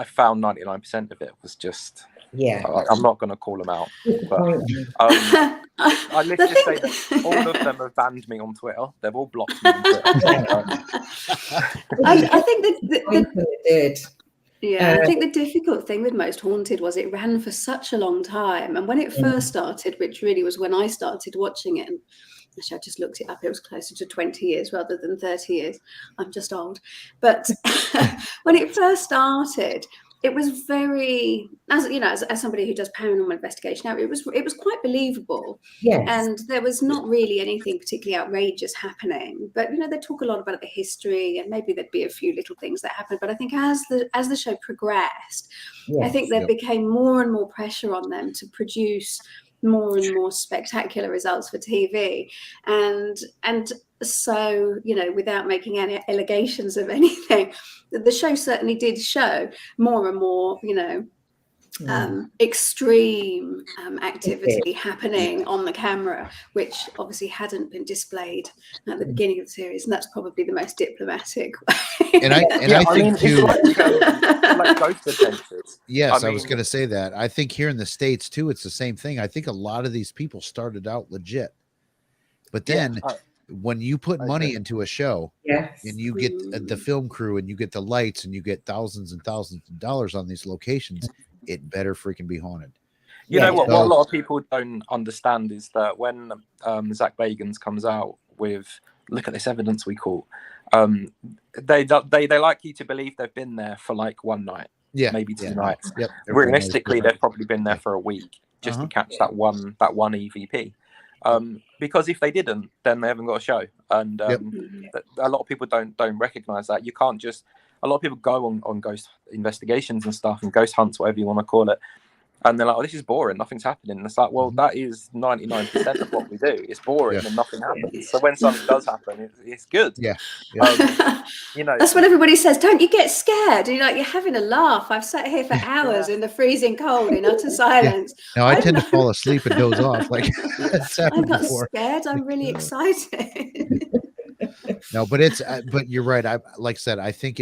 found 99% of it was just... I'm not going to call them out, but let's just say that all of them have banned me on Twitter. They've all blocked me on Twitter. I think I think the difficult thing with Most Haunted was it ran for such a long time, and when it first started, which really was when I started watching it, and actually I just looked it up, it was closer to 20 years rather than 30 years. I'm just old. But when it first started, it was very, as somebody who does paranormal investigation now, it was quite believable. And there was not really anything particularly outrageous happening. But they talk a lot about the history, and maybe there'd be a few little things that happened. But I think as the show progressed, I think there became more and more pressure on them to produce more and more spectacular results for TV, and so without making any allegations of anything, the show certainly did show more and more extreme activity happening on the camera, which obviously hadn't been displayed at the beginning of the series, and that's probably the most diplomatic way. And I think too, like ghost adventures. Yes, I was going to say that. I think here in the States too, it's the same thing. I think a lot of these people started out legit, but then when you put money into a show and you get the film crew and you get the lights and you get thousands and thousands of dollars on these locations, it better freaking be haunted. You know what a lot of people don't understand is that when Zach Bagans comes out with look at this evidence we caught. They like you to believe they've been there for like one night, maybe 2 nights. Yep. Realistically, they've probably been there for a week just to catch that one EVP. Because if they didn't, then they haven't got a show. And a lot of people don't recognize that. You can't just. A lot of people go on ghost investigations and stuff and ghost hunts, whatever you want to call it. And they're like, oh, this is boring. Nothing's happening. And it's like, well, that is 99% of what we do. It's boring and nothing happens. So when something does happen, it's good. Yeah. You know, that's what everybody says. Don't you get scared? You're having a laugh. I've sat here for hours in the freezing cold in utter silence. No, I tend to fall asleep and doze off. Like I'm not scared. I'm really excited. No, but but you're right. Like I said, I think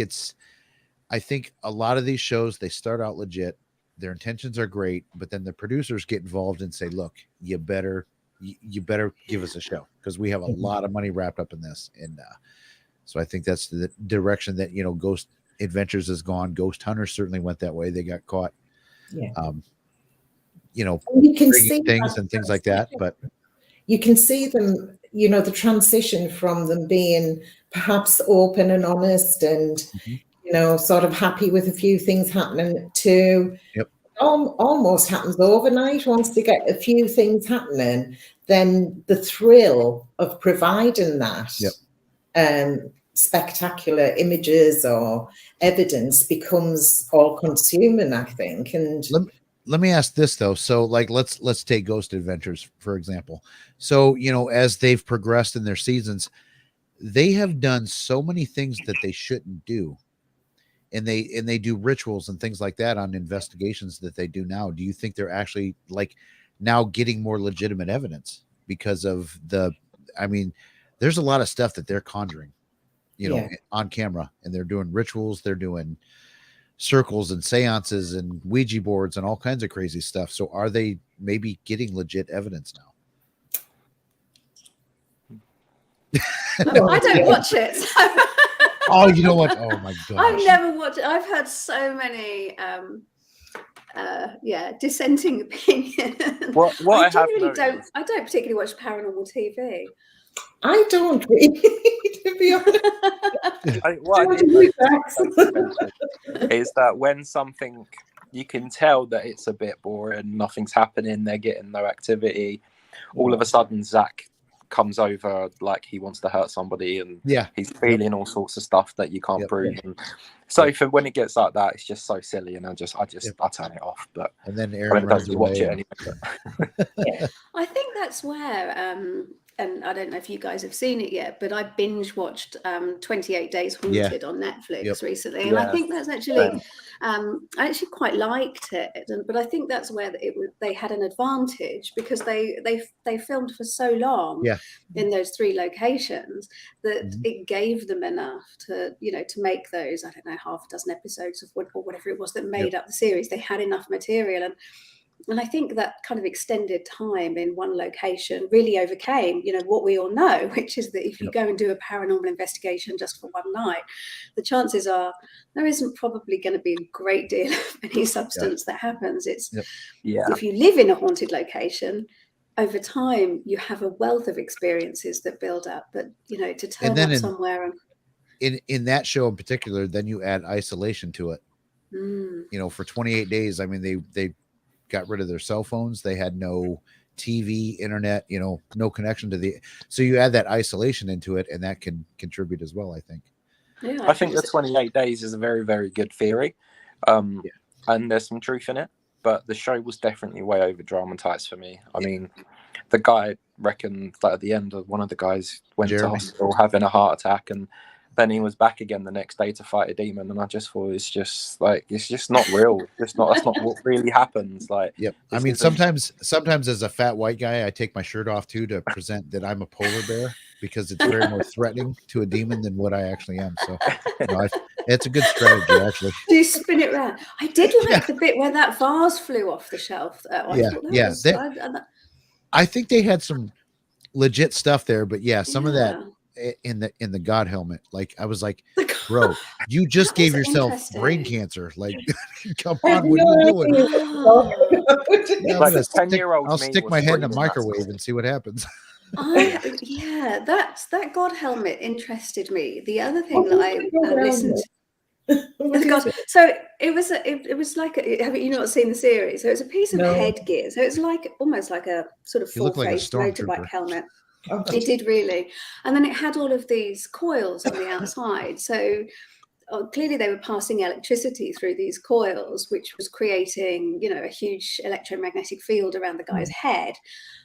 a lot of these shows, they start out legit. Their intentions are great, but then the producers get involved and say, look, you better give us a show because we have a lot of money wrapped up in this. And so I think that's the direction that, Ghost Adventures has gone. Ghost Hunters certainly went that way. They got caught, you bringing can see things and things like that. But you can see them, the transition from them being perhaps open and honest and, sort of happy with a few things happening to almost happens overnight. Once they get a few things happening, then the thrill of providing that spectacular images or evidence becomes all consuming, I think. And let me ask this though. So like, let's take Ghost Adventures, for example. So, as they've progressed in their seasons, they have done so many things that they shouldn't do. And they do rituals and things like that on investigations that they do now. Do you think they're actually like now getting more legitimate evidence because of there's a lot of stuff that they're conjuring, on camera, and they're doing rituals. They're doing circles and seances and Ouija boards and all kinds of crazy stuff. So are they maybe getting legit evidence now? I don't watch it. So. Oh, you know what? Oh my gosh. I've never watched it. I've heard so many dissenting opinions. I don't particularly watch paranormal TV. I don't really, to be honest. What I did is that when something, you can tell that it's a bit boring, nothing's happening, they're getting no activity. All of a sudden, Zach comes over like he wants to hurt somebody, and he's feeling all sorts of stuff that you can't prove. And so for when it gets like that, it's just so silly, and I turn it off. But and then Aaron runs away. Watch it anyway. I think that's where and I don't know if you guys have seen it yet, but I binge watched 28 Days Haunted on Netflix recently, and I think that's actually I actually quite liked it. But I think that's where they had an advantage because they filmed for so long in those 3 locations that it gave them enough to to make those, I don't know, half a dozen episodes of or whatever it was that made up the series. They had enough material, and I think that kind of extended time in one location really overcame, what we all know, which is that if you go and do a paranormal investigation just for one night, the chances are there isn't probably going to be a great deal of any substance that happens. It's if you live in a haunted location, over time you have a wealth of experiences that build up. But to turn up somewhere and in that show in particular, then you add isolation to it. For 28 days. I mean, they got rid of their cell phones. They had no TV, internet, no connection to so you add that isolation into it, and that can contribute as well, I think. Yeah, I think the 28 days is a very, very good theory. And there's some truth in it, but the show was definitely way over dramatized for me. I mean, the guy reckoned that at the end of one of the guys went to hospital having a heart attack, and then he was back again the next day to fight a demon, and I just thought it's just not real. That's not what really happens. Like, I mean, sometimes as a fat white guy, I take my shirt off too to present that I'm a polar bear because it's very more threatening to a demon than what I actually am. So it's a good strategy, actually. Do you spin it around? I did like the bit where that vase flew off the shelf. I think they had some legit stuff there, but some of that. In the God helmet, like I was like, bro, you just gave yourself brain cancer. Like, come on, what are you doing? Like a 10-year-old. I'll stick my head in a microwave and see what happens. Yeah, that God helmet interested me. The other thing What that is I the God listened helmet? to, What God, is it? so it was like have you not seen the series? So it's a piece of No. headgear. So it's like almost like a sort of He looked full like a face motorbike stormtrooper. helmet. Oh, It did really, and then it had all of these coils on the outside. So clearly they were passing electricity through these coils, which was creating, you know, a huge electromagnetic field around the guy's head.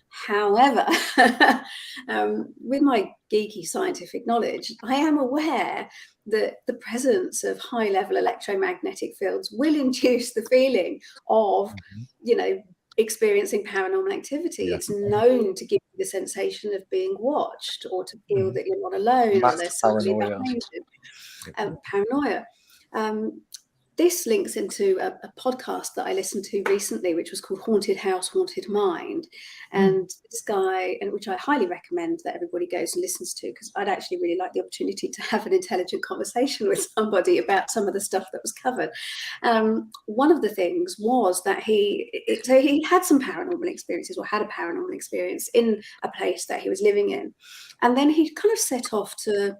However, with my geeky scientific knowledge, I am aware that the presence of high level electromagnetic fields will induce the feeling of, you know, experiencing paranormal activity. Yeah. It's known to give you the sensation of being watched, or to feel that you're not alone, or That's there's somebody paranoia. behind you. Paranoia. This links into a podcast that I listened to recently, which was called Haunted House, Haunted Mind. And this guy, and which I highly recommend that everybody goes and listens to, because I'd actually really like the opportunity to have an intelligent conversation with somebody about some of the stuff that was covered. One of the things was that he had some paranormal experiences, or had a paranormal experience in a place that he was living in. And then he kind of set off to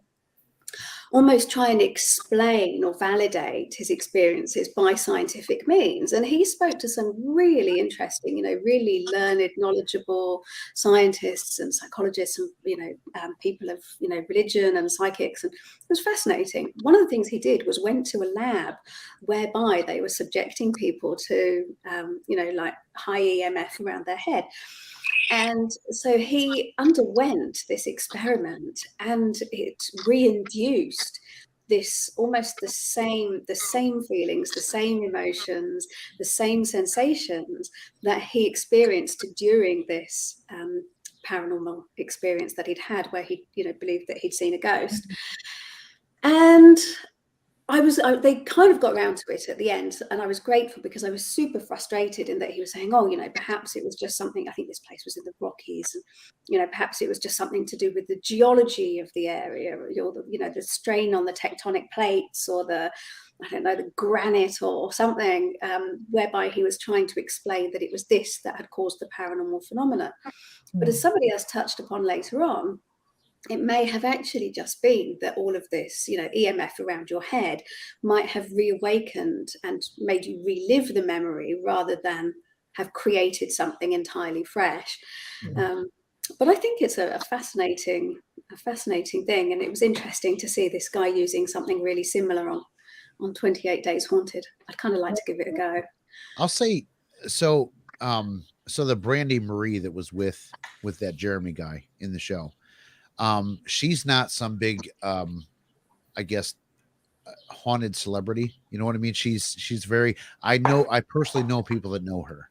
almost try and explain or validate his experiences by scientific means. And he spoke to some really interesting, you know, really learned, knowledgeable scientists and psychologists, and, you know, people of, you know, religion and psychics. And it was fascinating. One of the things he did was went to a lab whereby they were subjecting people to, you know, like high EMF around their head. And so he underwent this experiment, and it reinduced this almost the same feelings, the same emotions, the same sensations that he experienced during this paranormal experience that he'd had, where he, you know, believed that he'd seen a ghost. And they kind of got around to it at the end, and I was grateful, because I was super frustrated in that he was saying, oh, you know, perhaps it was just something, I think this place was in the Rockies, and, you know, perhaps it was just something to do with the geology of the area, or the, you know, the strain on the tectonic plates, or the, I don't know, the granite or something, whereby he was trying to explain that it was this that had caused the paranormal phenomena. But as somebody else touched upon later on, it may have actually just been that all of this, you know, EMF around your head might have reawakened and made you relive the memory, rather than have created something entirely fresh. But I think it's a fascinating thing, and it was interesting to see this guy using something really similar on 28 Days Haunted. I'd kind of like to give it a go. I'll say so. So the Brandy Marie that was with that Jeremy guy in the show, she's not some big, I guess, haunted celebrity. You know what I mean? She's very. I personally know people that know her.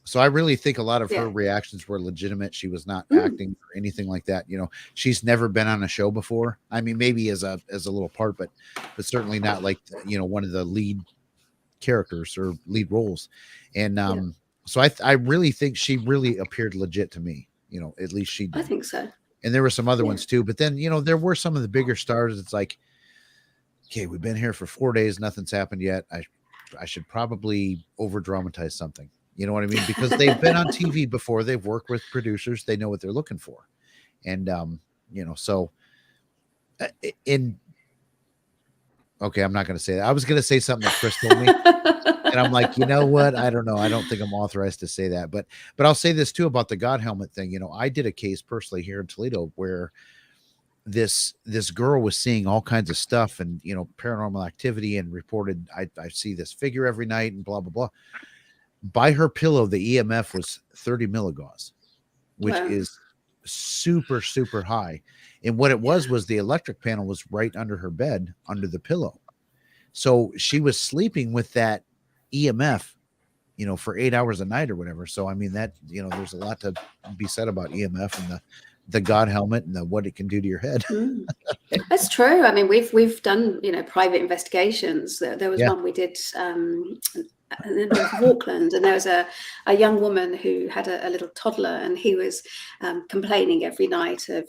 So I really think a lot of her reactions were legitimate. She was not acting or anything like that. You know, she's never been on a show before. I mean, maybe as a little part, but certainly not like, you know, one of the lead characters or lead roles. And so I really think she really appeared legit to me. You know, at least she did. I think so. And there were some other ones too. But then, you know, there were some of the bigger stars. It's like, okay, we've been here for 4 days, nothing's happened yet. I should probably over dramatize something. You know what I mean? Because they've been on TV before, they've worked with producers, they know what they're looking for. And you know, so okay, I'm not going to say that. I was going to say something that Chris told me, and I'm like, you know what? I don't know. I don't think I'm authorized to say that. But I'll say this too about the God helmet thing. You know, I did a case personally here in Toledo where this girl was seeing all kinds of stuff, and, you know, paranormal activity, and reported, I see this figure every night and blah blah blah. By her pillow, the EMF was 30 milligauss, which is super high. And what it was the electric panel was right under her bed, under the pillow. So she was sleeping with that EMF, you know, for 8 hours a night or whatever. So I mean, that, you know, there's a lot to be said about EMF and the God helmet and what it can do to your head. That's true. I mean, we've done, you know, private investigations. There was one we did north of Auckland, and there was a young woman who had a little toddler, and he was complaining every night of,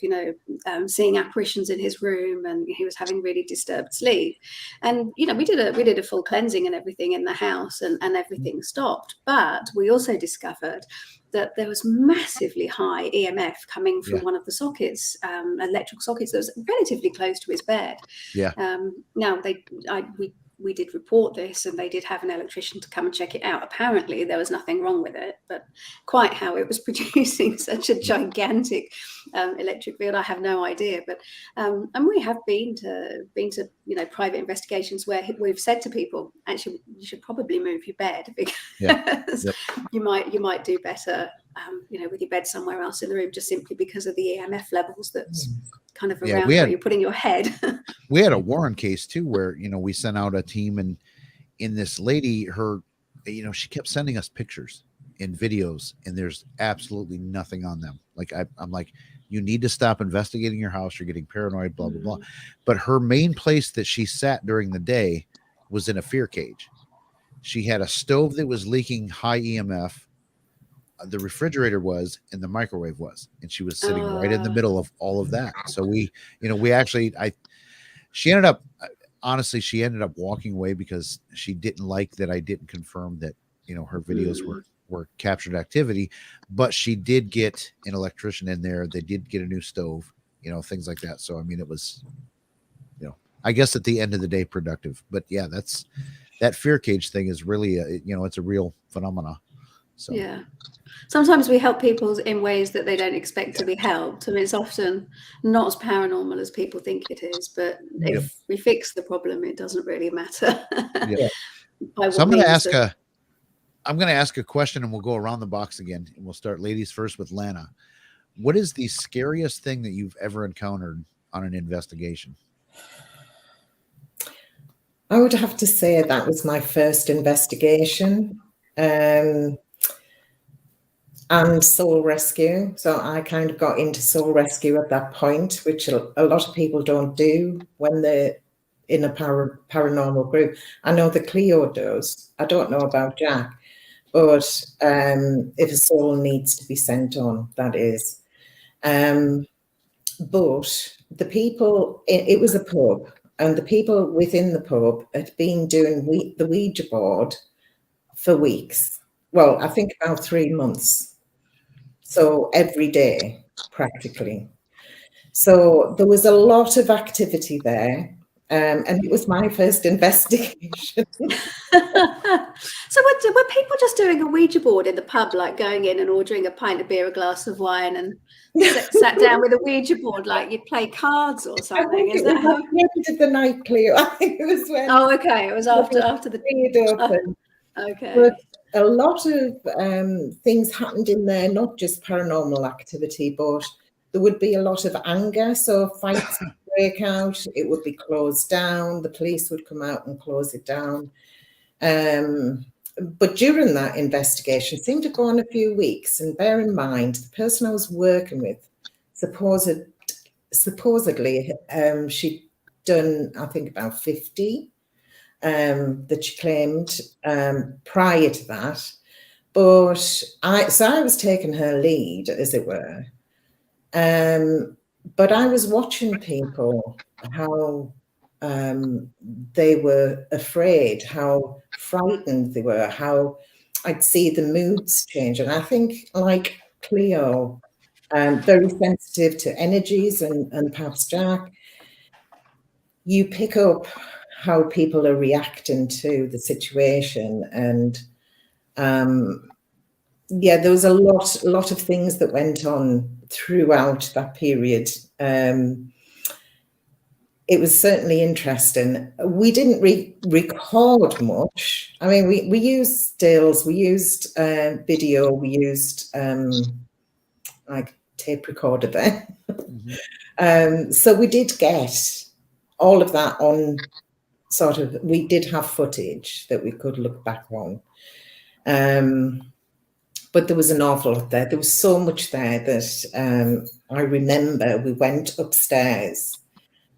seeing apparitions in his room, and he was having really disturbed sleep. And we did a full cleansing and everything in the house, and everything stopped. But we also discovered that there was massively high EMF coming from one of the sockets, electrical sockets that was relatively close to his bed. Yeah. Now we did report this, and they did have an electrician to come and check it out. Apparently there was nothing wrong with it, but quite how it was producing such a gigantic electric field, I have no idea. But and we have been to private investigations where we've said to people, actually, you should probably move your bed, because you might do better with your bed somewhere else in the room, just simply because of the EMF levels that's kind of around where you're putting your head. We had a Warren case too, where we sent out a team, and in this lady, she kept sending us pictures and videos, and there's absolutely nothing on them. Like I'm like, you need to stop investigating your house. You're getting paranoid, blah blah blah. But her main place that she sat during the day was in a fear cage. She had a stove that was leaking high EMF. The refrigerator was, and the microwave was, and she was sitting right in the middle of all of that. So she ended up walking away because she didn't like that I didn't confirm that, her videos were captured activity, but she did get an electrician in there. They did get a new stove, things like that. So, I mean, it was, I guess at the end of the day, productive, but yeah, that fear cage thing is really, it's a real phenomena. So, yeah. Sometimes we help people in ways that they don't expect to be helped. I mean, it's often not as paranormal as people think it is, but if we fix the problem, it doesn't really matter. So I'm going to ask a question, and we'll go around the box again, and we'll start ladies first with Lana. What is the scariest thing that you've ever encountered on an investigation? I would have to say that was my first investigation. And soul rescue. So I kind of got into soul rescue at that point, which a lot of people don't do when they're in a paranormal group. I know the Cleo does. I don't know about Jack, but if a soul needs to be sent on, that is. But the people, it was a pub, and the people within the pub had been doing the Ouija board for weeks. Well, I think about 3 months. So every day, practically. So there was a lot of activity there. And it was my first investigation. So were people just doing a Ouija board in the pub, like going in and ordering a pint of beer, a glass of wine, and sat down with a Ouija board like you'd play cards or something? Is that how? At the end of the night, Cleo. I think it was when. Oh, okay. It was after the. Okay. But a lot of things happened in there, not just paranormal activity, but there would be a lot of anger. So fights would break out, it would be closed down, the police would come out and close it down. But during that investigation, it seemed to go on a few weeks. And bear in mind, the person I was working with, supposedly, she'd done, I think, about 50. That she claimed prior to that, but I was taking her lead, as it were, but I was watching people, how they were afraid, how frightened they were, how I'd see the moods change, and I think, like Cleo, very sensitive to energies, and perhaps Jack, you pick up how people are reacting to the situation. And there was a lot of things that went on throughout that period. It was certainly interesting. We didn't record much. I mean, we used stills, we used video, we used like tape recorder then. So we did get all of that on. We did have footage that we could look back on. But there was an awful lot there. There was so much there that I remember we went upstairs,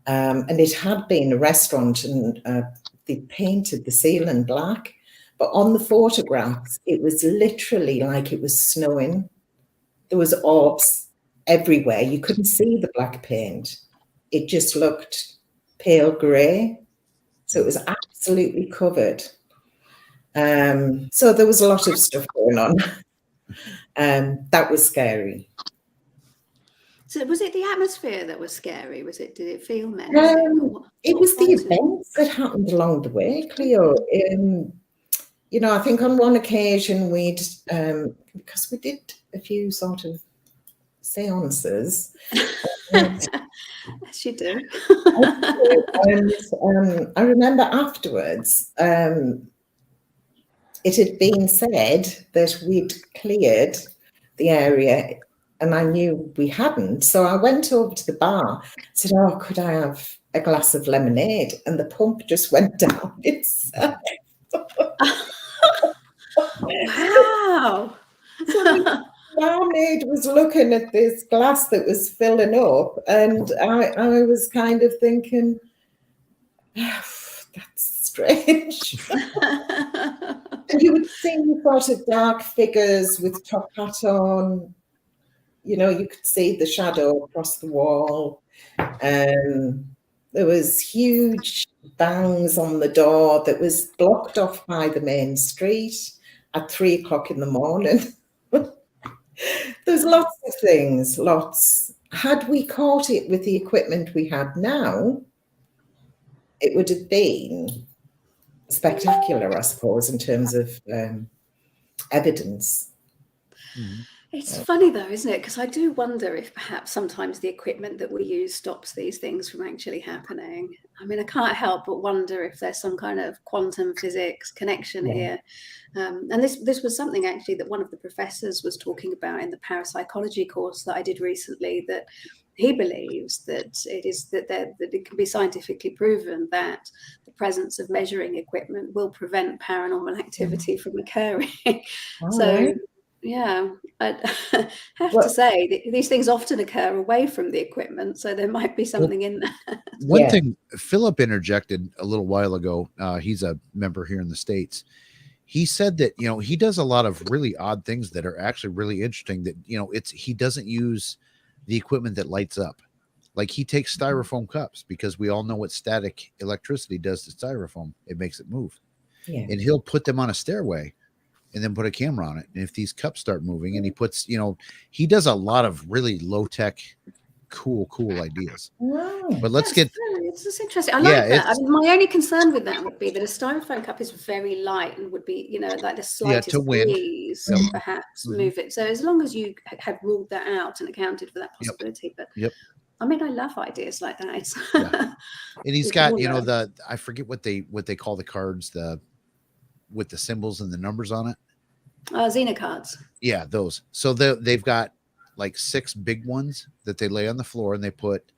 and it had been a restaurant, and they painted the ceiling black, But on the photographs, it was literally like it was snowing. There was orbs everywhere. You couldn't see the black paint. It just looked pale grey. So it was absolutely covered. So there was a lot of stuff going on. That was scary. So was it the atmosphere that was scary? Did it feel menacing? It was the events that happened along the way, Cleo. You know, I think on one occasion we'd, because we did a few sort of seances. Yes, you do. And I remember afterwards, it had been said that we'd cleared the area, and I knew we hadn't. So I went over to the bar, said, "Oh, could I have a glass of lemonade?" And the pump just went down itself. Wow. So the barmaid was looking at this glass that was filling up, and I was kind of thinking, oh, that's strange. And you would see sort of dark figures with top hat on. You know, you could see the shadow across the wall. There was huge bangs on the door that was blocked off by the main street at 3 o'clock in the morning. There's lots of things, lots. Had we caught it with the equipment we had now, it would have been spectacular, I suppose, in terms of evidence. Mhm. It's funny though, isn't it? Because I do wonder if perhaps sometimes the equipment that we use stops these things from actually happening. I mean, I can't help but wonder if there's some kind of quantum physics connection here. And this was something actually that one of the professors was talking about in the parapsychology course that I did recently, that he believes that it can be scientifically proven that the presence of measuring equipment will prevent paranormal activity from occurring. So, yeah, I have to say these things often occur away from the equipment, so there might be something in that. One thing Philip interjected a little while ago, he's a member here in the States. He said that, you know, he does a lot of really odd things that are actually really interesting, that, you know, he doesn't use the equipment that lights up. Like, he takes styrofoam cups, because we all know what static electricity does to styrofoam. It makes it move. And he'll put them on a stairway and then put a camera on it. And if these cups start moving, and he puts, you know, he does a lot of really low tech, cool ideas. But let's get, it's interesting. I like that. I mean, my only concern with that would be that a styrofoam cup is very light and would be, you know, like the slightest breeze perhaps move it. So as long as you had ruled that out and accounted for that possibility. But I mean, I love ideas like that. And he's got, you know, I forget what they call the cards, with the symbols and the numbers on it. Xena cards. Yeah, those. So they've got like 6 big ones that they lay on the floor, and they put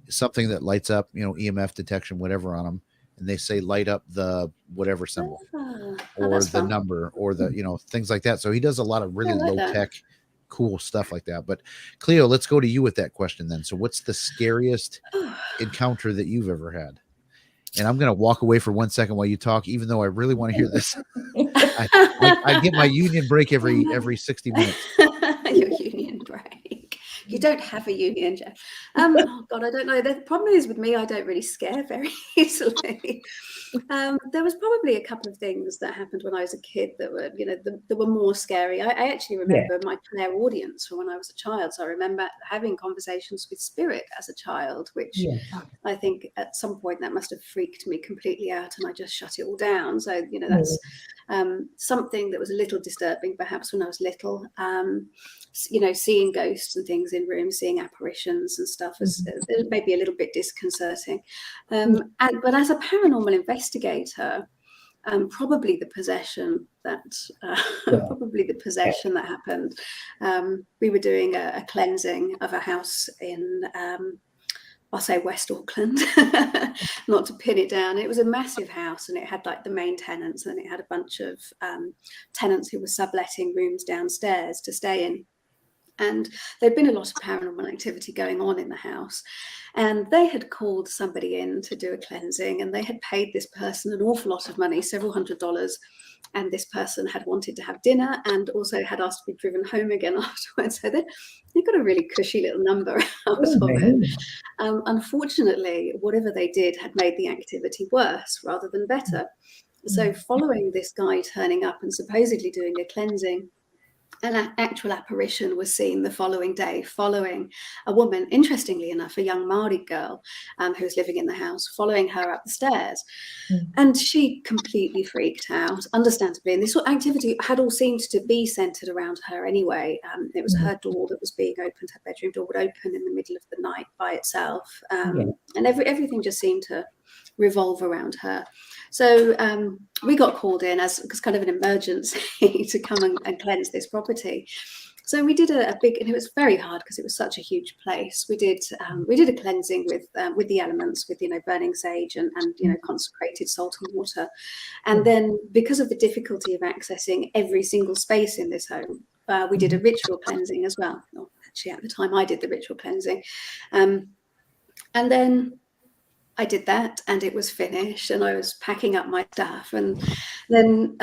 something that lights up, you know, EMF detection, whatever, on them, and they say light up the whatever symbol or the number or the, you know, things like that. So he does a lot of really low tech, cool stuff like that. But Cleo, let's go to you with that question then. So what's the scariest encounter that you've ever had? And I'm going to walk away for 1 second while you talk, even though I really want to hear this. I get my union break every 60 minutes. Your union break. You don't have a union, Jeff. Oh God, I don't know. The problem is with me, I don't really scare very easily. There was probably a couple of things that happened when I was a kid that were, you know, that were more scary. I actually remember my clairaudience from when I was a child. So I remember having conversations with spirit as a child, which I think at some point that must have freaked me completely out, and I just shut it all down. So, you know, that's something that was a little disturbing perhaps when I was little. You know, seeing ghosts and things in rooms, seeing apparitions and stuff is maybe a little bit disconcerting. But as a paranormal investigator, probably the possession that happened. We were doing a cleansing of a house in I'll say West Auckland, not to pin it down. It was a massive house, and it had like the main tenants, and it had a bunch of tenants who were subletting rooms downstairs to stay in. And there'd been a lot of paranormal activity going on in the house. And they had called somebody in to do a cleansing, and they had paid this person an awful lot of money, several $100s. And this person had wanted to have dinner and also had asked to be driven home again afterwards. So they got a really cushy little number out of it. Unfortunately, whatever they did had made the activity worse rather than better. So following this guy turning up and supposedly doing a cleansing, an actual apparition was seen the following day, following a woman, interestingly enough, a young Maori girl who was living in the house, following her up the stairs. And she completely freaked out, understandably. And this activity had all seemed to be centered around her anyway. It was her door that was being opened, her bedroom door would open in the middle of the night by itself. And everything just seemed to revolve around her. So we got called in as kind of an emergency to come and cleanse this property. So we did a big, and it was very hard because it was such a huge place. We did a cleansing with the elements, with burning sage and consecrated salt and water. And then because of the difficulty of accessing every single space in this home, we did a ritual cleansing as well. Well, actually, at the time I did the ritual cleansing, and then I did that, and it was finished, and I was packing up my stuff, and then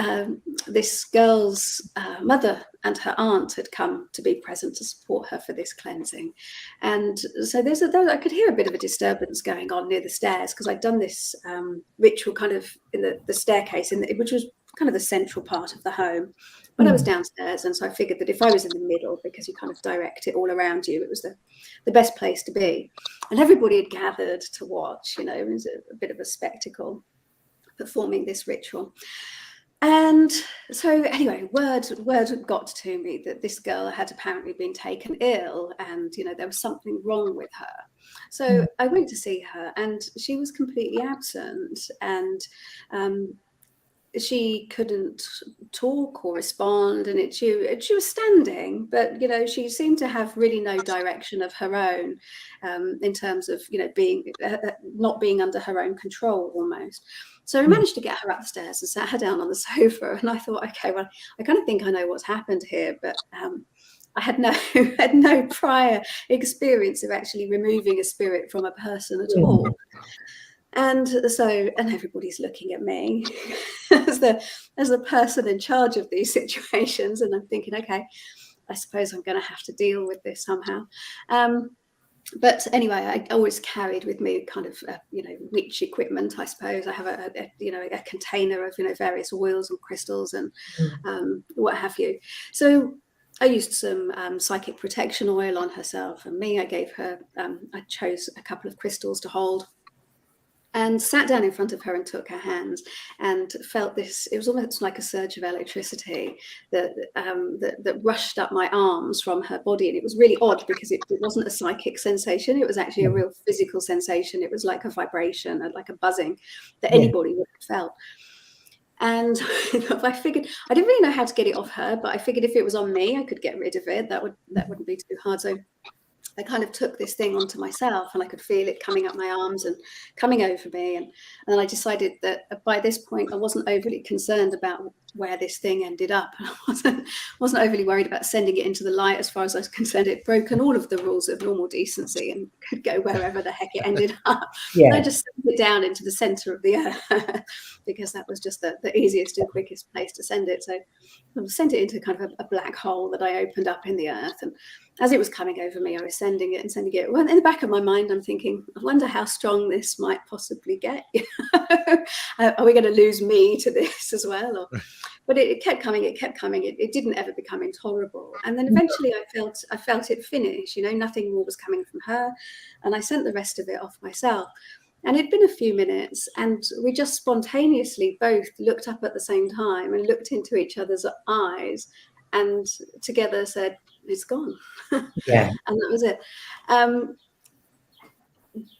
this girl's mother and her aunt had come to be present to support her for this cleansing. And so I could hear a bit of a disturbance going on near the stairs, because I'd done this ritual kind of in the staircase, which was kind of the central part of the home. But I was downstairs, and so I figured that if I was in the middle, because you kind of direct it all around you, it was the best place to be. And everybody had gathered to watch, it was a bit of a spectacle performing this ritual. And so anyway, word got to me that this girl had apparently been taken ill, and there was something wrong with her. So I went to see her, and she was completely absent, and she couldn't talk or respond, and she was standing, but she seemed to have really no direction of her own, in terms of being not being under her own control almost. So I managed to get her up the stairs and sat her down on the sofa, and I thought, okay, well, I kind of think I know what's happened here, but I had no prior experience of actually removing a spirit from a person at all. And everybody's looking at me as the person in charge of these situations, and I'm thinking, okay, I suppose I'm going to have to deal with this somehow. But anyway, I always carried with me kind of witch equipment, I suppose. I have a container of various oils and crystals and what have you. So I used some psychic protection oil on herself and me. I gave her, I chose a couple of crystals to hold, and sat down in front of her and took her hands and felt this. It was almost like a surge of electricity that rushed up my arms from her body. And it was really odd because it wasn't a psychic ssensation. It was actually a real physical sensation. It was like a vibration, like a buzzing that anybody would have felt. And I figured, I didn't really know how to get it off her, but I figured if it was on me, I could get rid of it. That wouldn't be too hard. So I kind of took this thing onto myself, and I could feel it coming up my arms and coming over me. And then I decided that by this point, I wasn't overly concerned about where this thing ended up. I wasn't overly worried about sending it into the light. As far as I was concerned, it broken all of the rules of normal decency and could go wherever the heck it ended up. Yeah. I just sent it down into the center of the earth because that was just the easiest and quickest place to send it. So I sent it into kind of a black hole that I opened up in the earth. And as it was coming over me, I was sending it. Well, in the back of my mind, I'm thinking, I wonder how strong this might possibly get. Are we going to lose me to this as well? But it kept coming. It didn't ever become intolerable. And then eventually I felt it finish. Nothing more was coming from her. And I sent the rest of it off myself. And it'd been a few minutes, and we just spontaneously both looked up at the same time and looked into each other's eyes and together said, it's gone. Yeah. And that was it.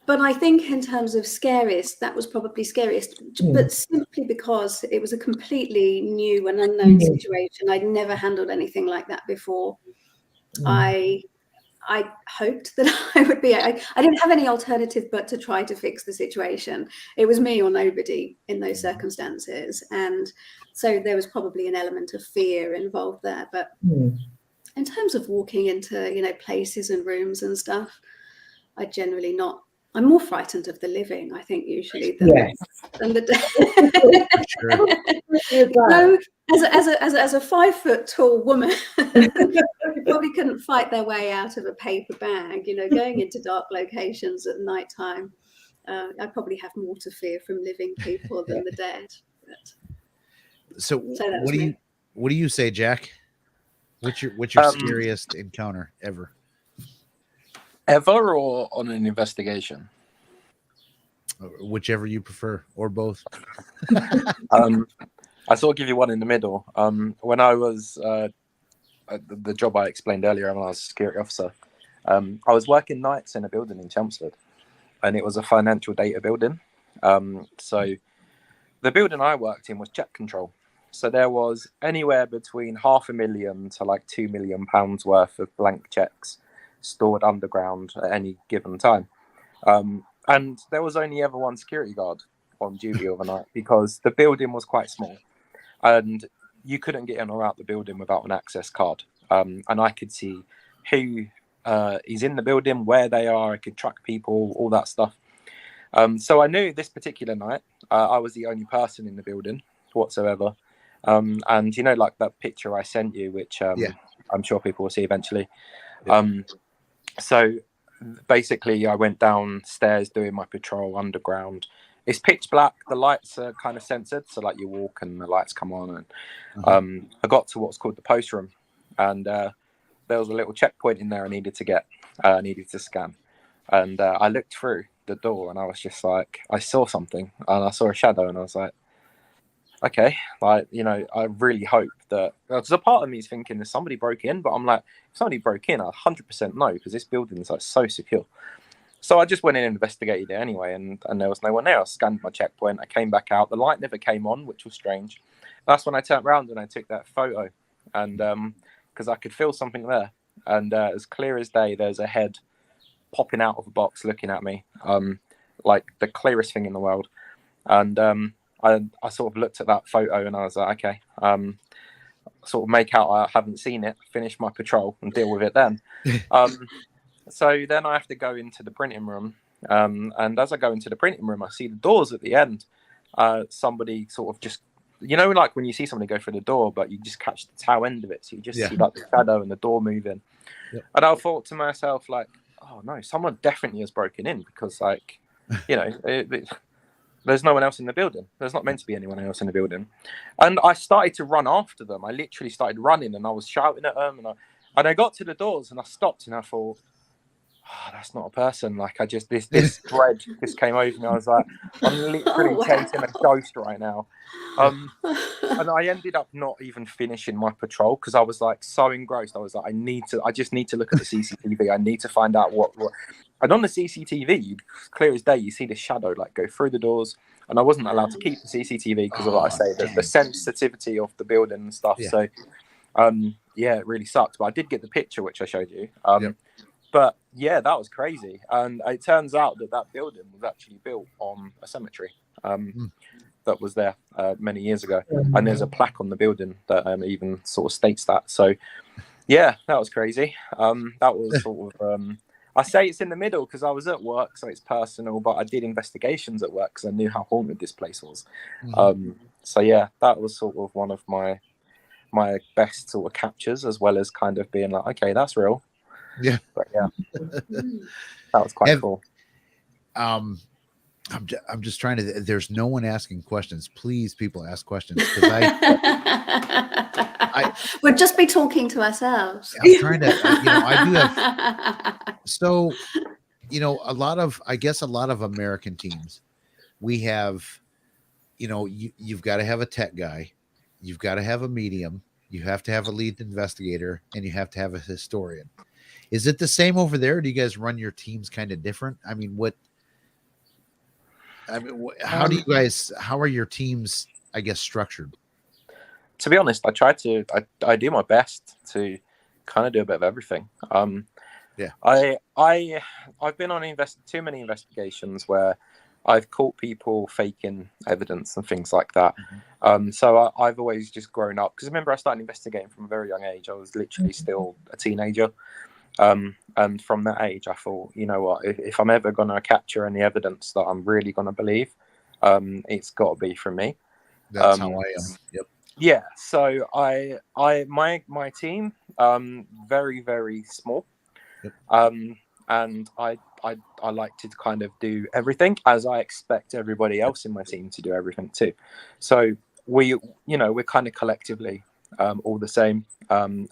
But I think in terms of scariest, that was probably scariest, but simply because it was a completely new and unknown situation. I'd never handled anything like that before. I hoped that I would be, I didn't have any alternative but to try to fix the situation. It was me or nobody in those circumstances. And so there was probably an element of fear involved there. But in terms of walking into, you know, places and rooms and stuff, I'm more frightened of the living, I think, usually than the dead. Sure. No, as a 5 foot tall woman, who probably couldn't fight their way out of a paper bag, you know, going into dark locations at night time. I probably have more to fear from living people than the dead. So that was what do you say, Jack? What's your scariest encounter ever? Ever, or on an investigation? Whichever you prefer, or both. I sort of give you one in the middle. When I was at the job I explained earlier, when I was a security officer, I was working nights in a building in Chelmsford, and it was a financial data building. So the building I worked in was check control. So there was anywhere between £500,000 to like £2 million worth of blank checks stored underground at any given time. And there was only ever one security guard on duty overnight because the building was quite small and you couldn't get in or out the building without an access card. And I could see who is in the building, where they are. I could track people, all that stuff. So I knew this particular night, I was the only person in the building whatsoever. And, you know, like that picture I sent you, which I'm sure people will see eventually. So basically, I went downstairs doing my patrol underground. It's pitch black. The lights are kind of censored, so like you walk and the lights come on. And I got to what's called the post room, and there was a little checkpoint in there I needed to get. I needed to scan, and I looked through the door, and I was just like, I saw something, and I saw a shadow, and I was like, okay, like, you know, I really hope that, because a part of me is thinking if somebody broke in, but I'm like, if somebody broke in, I 100% know, because this building is like so secure. So I just went in and investigated it anyway, and there was no one there. I scanned my checkpoint, I came back out, the light never came on, which was strange. That's when I turned around and I took that photo, and because I could feel something there, and as clear as day, there's a head popping out of a box looking at me, like the clearest thing in the world. And I sort of looked at that photo and I was like, okay, sort of make out I haven't seen it, finish my patrol and deal with it then. So then I have to go into the printing room. And as I go into the printing room, I see the doors at the end. Somebody sort of just, you know, like when you see somebody go through the door, but you just catch the tail end of it. So you just see like the shadow and the door moving. Yep. And I thought to myself, like, oh no, someone definitely has broken in, because, like, you know, there's no one else in the building. There's not meant to be anyone else in the building. And I started to run after them. I literally started running and I was shouting at them. And I got to the doors and I stopped and I thought, oh, that's not a person. Like, I just, this dread just came over me. I was like, I'm literally chasing a ghost right now. And I ended up not even finishing my patrol because I was like so engrossed. I was like, I just need to look at the CCTV. I need to find out what. And on the CCTV, clear as day, you see the shadow like go through the doors. And I wasn't allowed to keep the CCTV because of what I say, the sensitivity of the building and stuff. Yeah. So, yeah, it really sucked. But I did get the picture, which I showed you. But yeah, that was crazy. And it turns out that building was actually built on a cemetery that was there many years ago. And there's a plaque on the building that even sort of states that. So yeah, that was crazy. That was sort of, I say it's in the middle because I was at work, so it's personal, but I did investigations at work because I knew how haunted this place was. So yeah, that was sort of one of my best sort of captures, as well as kind of being like, okay, that's real. Yeah. But yeah, that was quite cool. I'm just trying to, there's no one asking questions. Please, people, ask questions, because we'll just be talking to ourselves. I'm trying to, I do have, so, a lot of American teams, we have, you've got to have a tech guy, you've got to have a medium, you have to have a lead investigator, and you have to have a historian. Is it the same over there? Do you guys run your teams kind of different? I mean, how are your teams, I guess, structured? To be honest, I do my best to kind of do a bit of everything. I've been on too many investigations where I've caught people faking evidence and things like that. I've always just grown up, because remember I started investigating from a very young age. I was literally still a teenager. And from that age, I thought, you know what, if I'm ever going to capture any evidence that I'm really going to believe, it's got to be from me. That's how I am. Yep. Yeah. So my team, very, very small. Yep. And I like to kind of do everything, as I expect everybody else in my team to do everything too. So we're kind of collectively all the same. And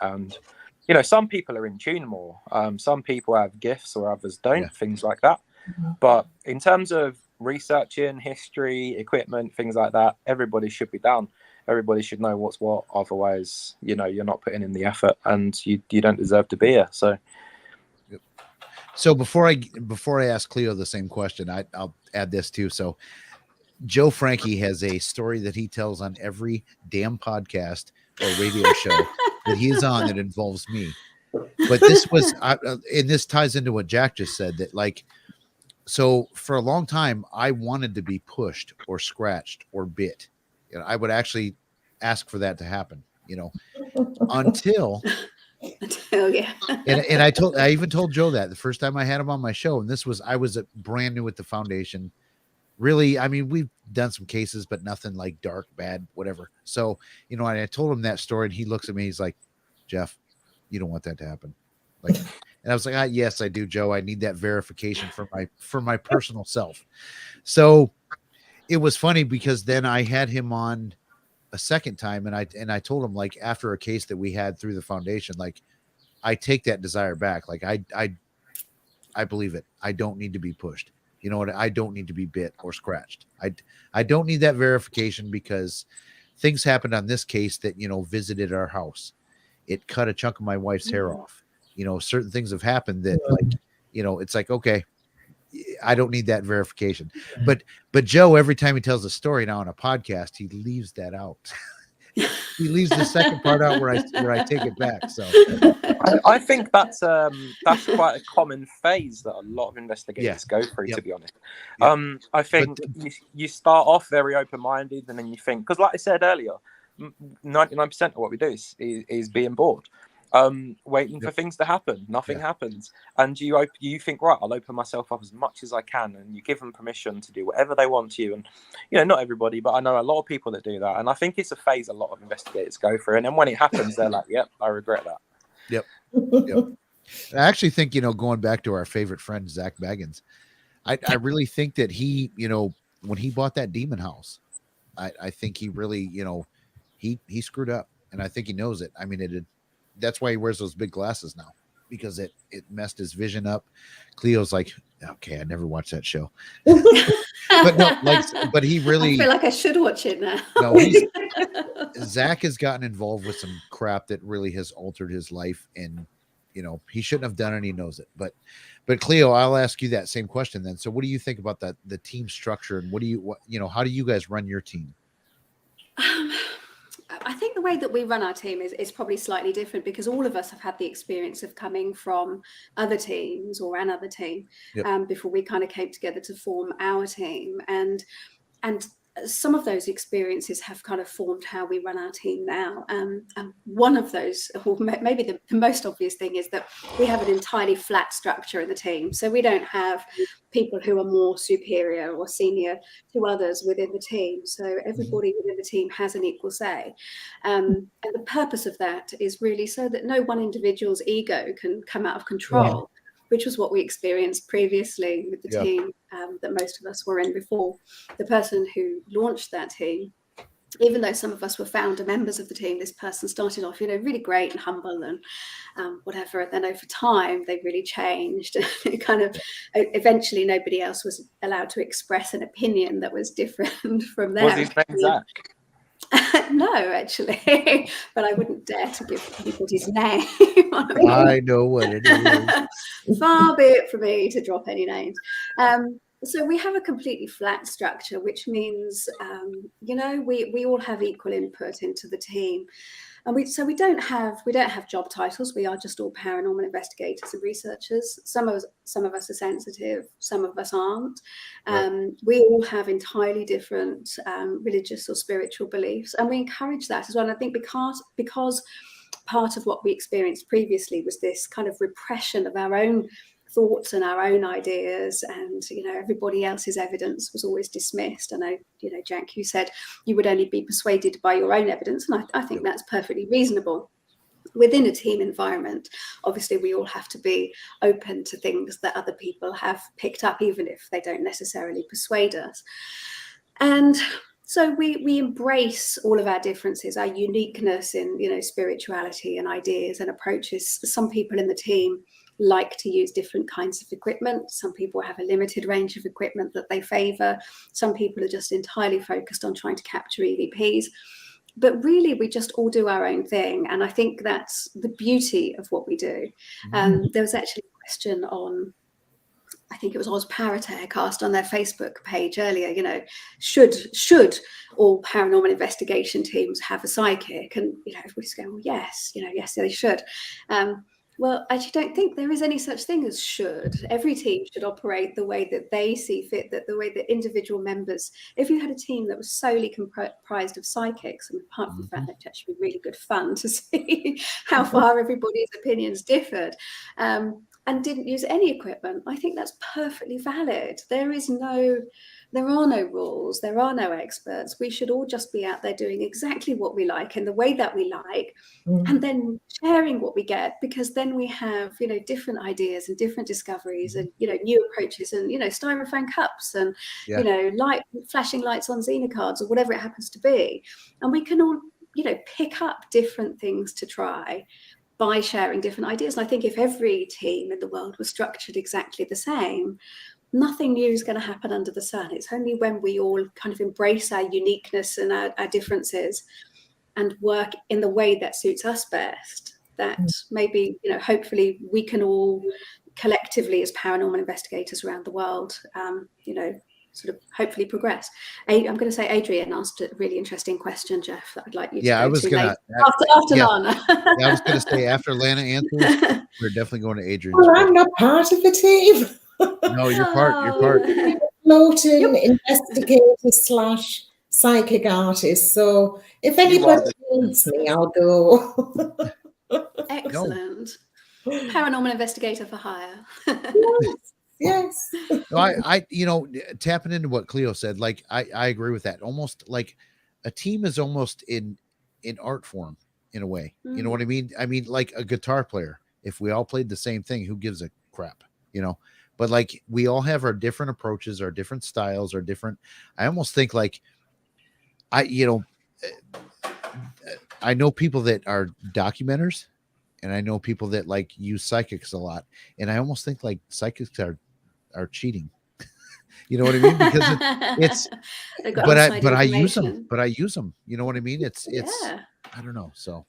some people are in tune more. Some people have gifts or others don't, things like that. But in terms of researching history, equipment, things like that, everybody should be down. Everybody should know what's what. Otherwise, you're not putting in the effort, and you don't deserve to be here. So before I ask Cleo the same question, I'll add this too. So Joe Frankie has a story that he tells on every damn podcast or radio show that he is on that involves me. But this was, and this ties into what Jack just said, that like, so for a long time, I wanted to be pushed or scratched or bit. I would actually ask for that to happen, until yeah. and I even told Joe that the first time I had him on my show, and I was brand new at the foundation. Really, I mean, we've done some cases, but nothing like dark, bad, whatever. So, and I told him that story, and he looks at me, he's like, Jeff, you don't want that to happen. Like, and I was like, yes, I do, Joe. I need that verification for my personal self. So it was funny because then I had him on a second time, and I told him, like, after a case that we had through the foundation, like, I take that desire back. Like I believe it. I don't need to be pushed. You know what? I don't need to be bit or scratched. I don't need that verification, because things happened on this case that, visited our house. It cut a chunk of my wife's hair off. Certain things have happened that, like, it's like, okay, I don't need that verification. But Joe, every time he tells a story now on a podcast, he leaves that out. He leaves the second part out where I take it back. So I think that's quite a common phase that a lot of investigators go through, to be honest. I think you start off very open-minded, and then you think, because like I said earlier, 99% of what we do is being bored, waiting for things to happen. Nothing happens, and you think, right, I'll open myself up as much as I can, and you give them permission to do whatever they want to you. And not everybody, but I know a lot of people that do that, and I think it's a phase a lot of investigators go through, and then when it happens, they're like, yep, I regret that. Yep. I actually think, going back to our favorite friend Zach Baggins, I really think that he, when he bought that demon house, I think he really, he screwed up, and I think he knows it. I mean, that's why he wears those big glasses now, because it messed his vision up. Cleo's like, okay, I never watched that show. but he really, I feel like I should watch it now. No, Zach has gotten involved with some crap that really has altered his life, and he shouldn't have done it, and he knows it. But Cleo, I'll ask you that same question then. So what do you think about the team structure, and how do you guys run your team? I think the way that we run our team is probably slightly different, because all of us have had the experience of coming from other teams or another team before we kind of came together to form our team. And some of those experiences have kind of formed how we run our team now. And one of those, or maybe the most obvious thing, is that we have an entirely flat structure in the team. So we don't have people who are more superior or senior to others within the team. So everybody within the team has an equal say. And the purpose of that is really so that no one individual's ego can come out of control, which was what we experienced previously with the team that most of us were in before. The person who launched that team, even though some of us were founder members of the team, this person started off, really great and humble and whatever. And then over time, they really changed. It kind of, eventually, nobody else was allowed to express an opinion that was different from theirs. Was his name Zach? No, actually, but I wouldn't dare to give anybody's name. I know what it is. Far be it from me to drop any names. So we have a completely flat structure, which means, we all have equal input into the team. And we don't have job titles. We are just all paranormal investigators and researchers. Some of us are sensitive, some of us aren't. Right. We all have entirely different religious or spiritual beliefs, and we encourage that as well. And I think because part of what we experienced previously was this kind of repression of our own thoughts and our own ideas, and everybody else's evidence was always dismissed. I know, Jack, you said you would only be persuaded by your own evidence, and I think that's perfectly reasonable. Within a team environment, obviously we all have to be open to things that other people have picked up, even if they don't necessarily persuade us. And so we embrace all of our differences, our uniqueness in spirituality and ideas and approaches. Some people in the team like to use different kinds of equipment. Some people have a limited range of equipment that they favor. Some people are just entirely focused on trying to capture EVPs. But really, we just all do our own thing. And I think that's the beauty of what we do. There was actually a question on, I think it was Oz Paratearcast on their Facebook page earlier, should all paranormal investigation teams have a psychic? And, everybody's going, well, yes, yes, they should. Well, I actually don't think there is any such thing as should. Every team should operate the way that they see fit, that the way that individual members, if you had a team that was solely comprised of psychics, and apart from the fact that it'd actually be really good fun to see how far everybody's opinions differed, and didn't use any equipment, I think that's perfectly valid. There are no rules, there are no experts. We should all just be out there doing exactly what we like in the way that we like, and then sharing what we get, because then we have, different ideas and different discoveries and, new approaches and, styrofoam cups and, flashing lights on Xena cards or whatever it happens to be. And we can all, pick up different things to try by sharing different ideas. And I think if every team in the world was structured exactly the same, nothing new is going to happen under the sun. It's only when we all kind of embrace our uniqueness and our differences and work in the way that suits us best that maybe, hopefully we can all collectively as paranormal investigators around the world, sort of hopefully progress. I'm going to say Adrian asked a really interesting question, Jeff, that I'd like you to go to later. After Lana. I was going to say after Lana answers, we're definitely going to Adrian. Well, I'm not part of the team. No, you're part. Floating investigator / psychic artist. So if anybody needs me, I'll go. Excellent. Paranormal investigator for hire. Yes. No, I tapping into what Cleo said, like I agree with that. Almost like a team is almost in art form in a way. You know what I mean? I mean, like a guitar player. If we all played the same thing, who gives a crap? But like we all have our different approaches, our different styles, our different. I almost think like I know people that are documenters, and I know people that like use psychics a lot, and I almost think like psychics are cheating. You know what I mean? Because it's but I use them. You know what I mean? It's I don't know. So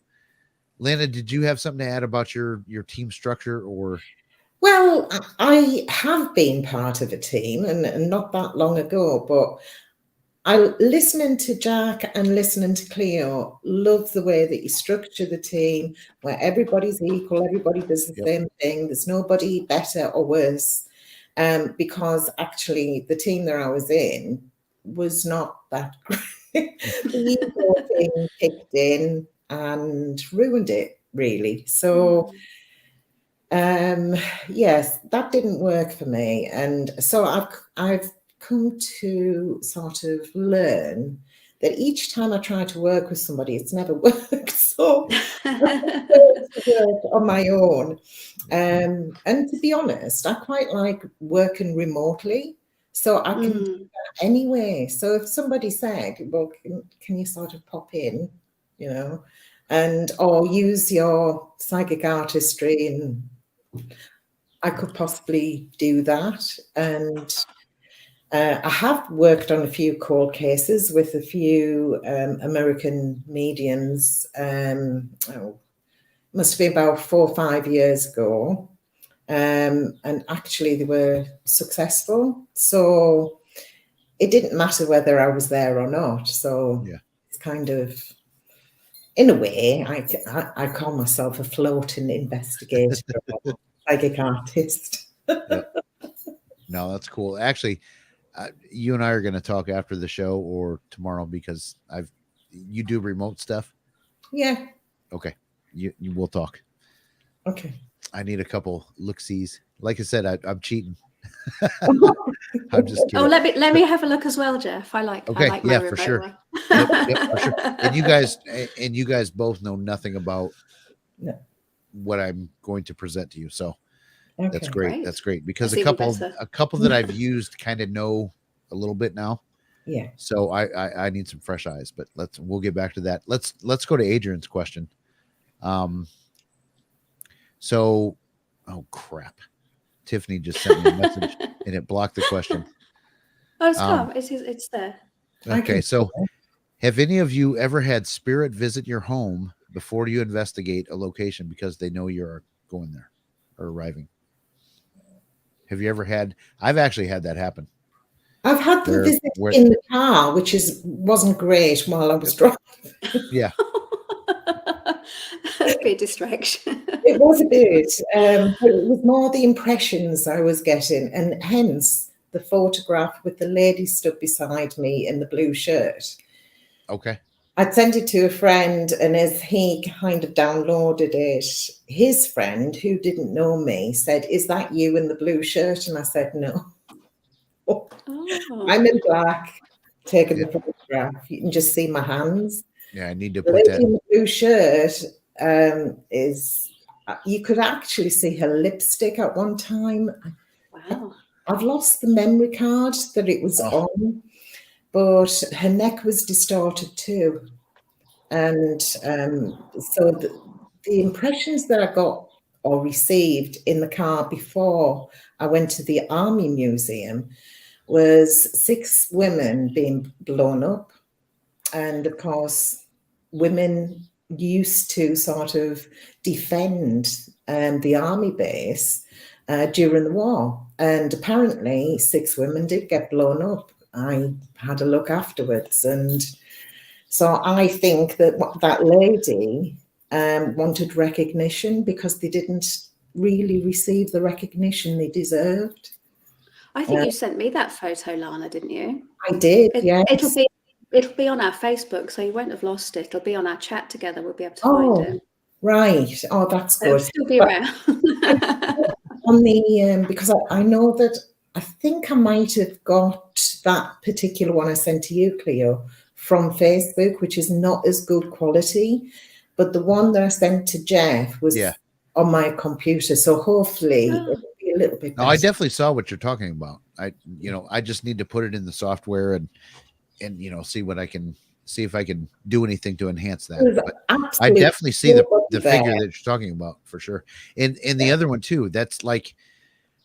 Lana, did you have something to add about your team structure or? Well, I have been part of a team and not that long ago, but listening to Jack and listening to Cleo, love the way that you structure the team where everybody's equal, everybody does the same thing. There's nobody better or worse. Because actually the team that I was in was not that great. The ego thing kicked in and ruined it, really. So yes, that didn't work for me. And so I've come to sort of learn that each time I try to work with somebody, it's never worked. So I work on my own. And to be honest, I quite like working remotely. So I can do that anyway. So if somebody said, well, can you sort of pop in, and or use your psychic artistry, and I could possibly do that. And I have worked on a few court cases with a few American mediums. Must be about 4 or 5 years ago. And actually they were successful. So it didn't matter whether I was there or not. So it's kind of, in a way, I call myself a floating investigator, or psychic artist. Yep. No, that's cool. Actually, you and I are going to talk after the show or tomorrow because you do remote stuff. Yeah. Okay, you will talk. Okay. I need a couple look-sees. Like I said, I'm cheating. I'm just kidding. Oh, let me have a look as well, Jeff. I like Okay, my yeah, remote for sure. one. Yep, for sure. And you guys both know nothing about No. what I'm going to present to you. So that's Okay. great. Great. That's great because That's even better. a couple that I've used kind of know a little bit now. Yeah. So I need some fresh eyes, but we'll get back to that. Let's go to Adrian's question. So, oh crap, Tiffany just sent me a message and it blocked the question. Oh, it's come. It's there. Okay, so have any of you ever had spirit visit your home before you investigate a location because they know you're going there or arriving? Have you ever had? I've actually had that happen. I've had them visit in the car, which wasn't great while I was driving. Yeah. That'd be a distraction. It was a bit, but it was more the impressions I was getting, and hence the photograph with the lady stood beside me in the blue shirt. Okay. I'd sent it to a friend, and as he kind of downloaded it, his friend, who didn't know me, said, "Is that you in the blue shirt?" And I said, "No." Oh. I'm in black, taking the photograph. You can just see my hands. Yeah, I need to The put lady that. in the blue shirt you could actually see her lipstick at one time. Wow. I've lost the memory card that it was on, but her neck was distorted too. And so the impressions that I got or received in the car before I went to the Army Museum was 6 women being blown up. And of course, women used to sort of defend the army base during the war. And apparently 6 women did get blown up. I had a look afterwards. And so I think that that lady wanted recognition because they didn't really receive the recognition they deserved. I think you sent me that photo, Lana, didn't you? I did, yes. It'll be on our Facebook, so you won't have lost it. It'll be on our chat together. We'll be able to find it. Right. Oh, that's good. It'll still be around. On the because I know that I think I might have got that particular one I sent to you, Cleo, from Facebook, which is not as good quality, but the one that I sent to Jeff was on my computer, so hopefully it'll be a little bit better. No, I definitely saw what you're talking about. I just need to put it in the software and see if I can do anything to enhance that. But I definitely see the figure that you're talking about for sure. And the other one too, that's like,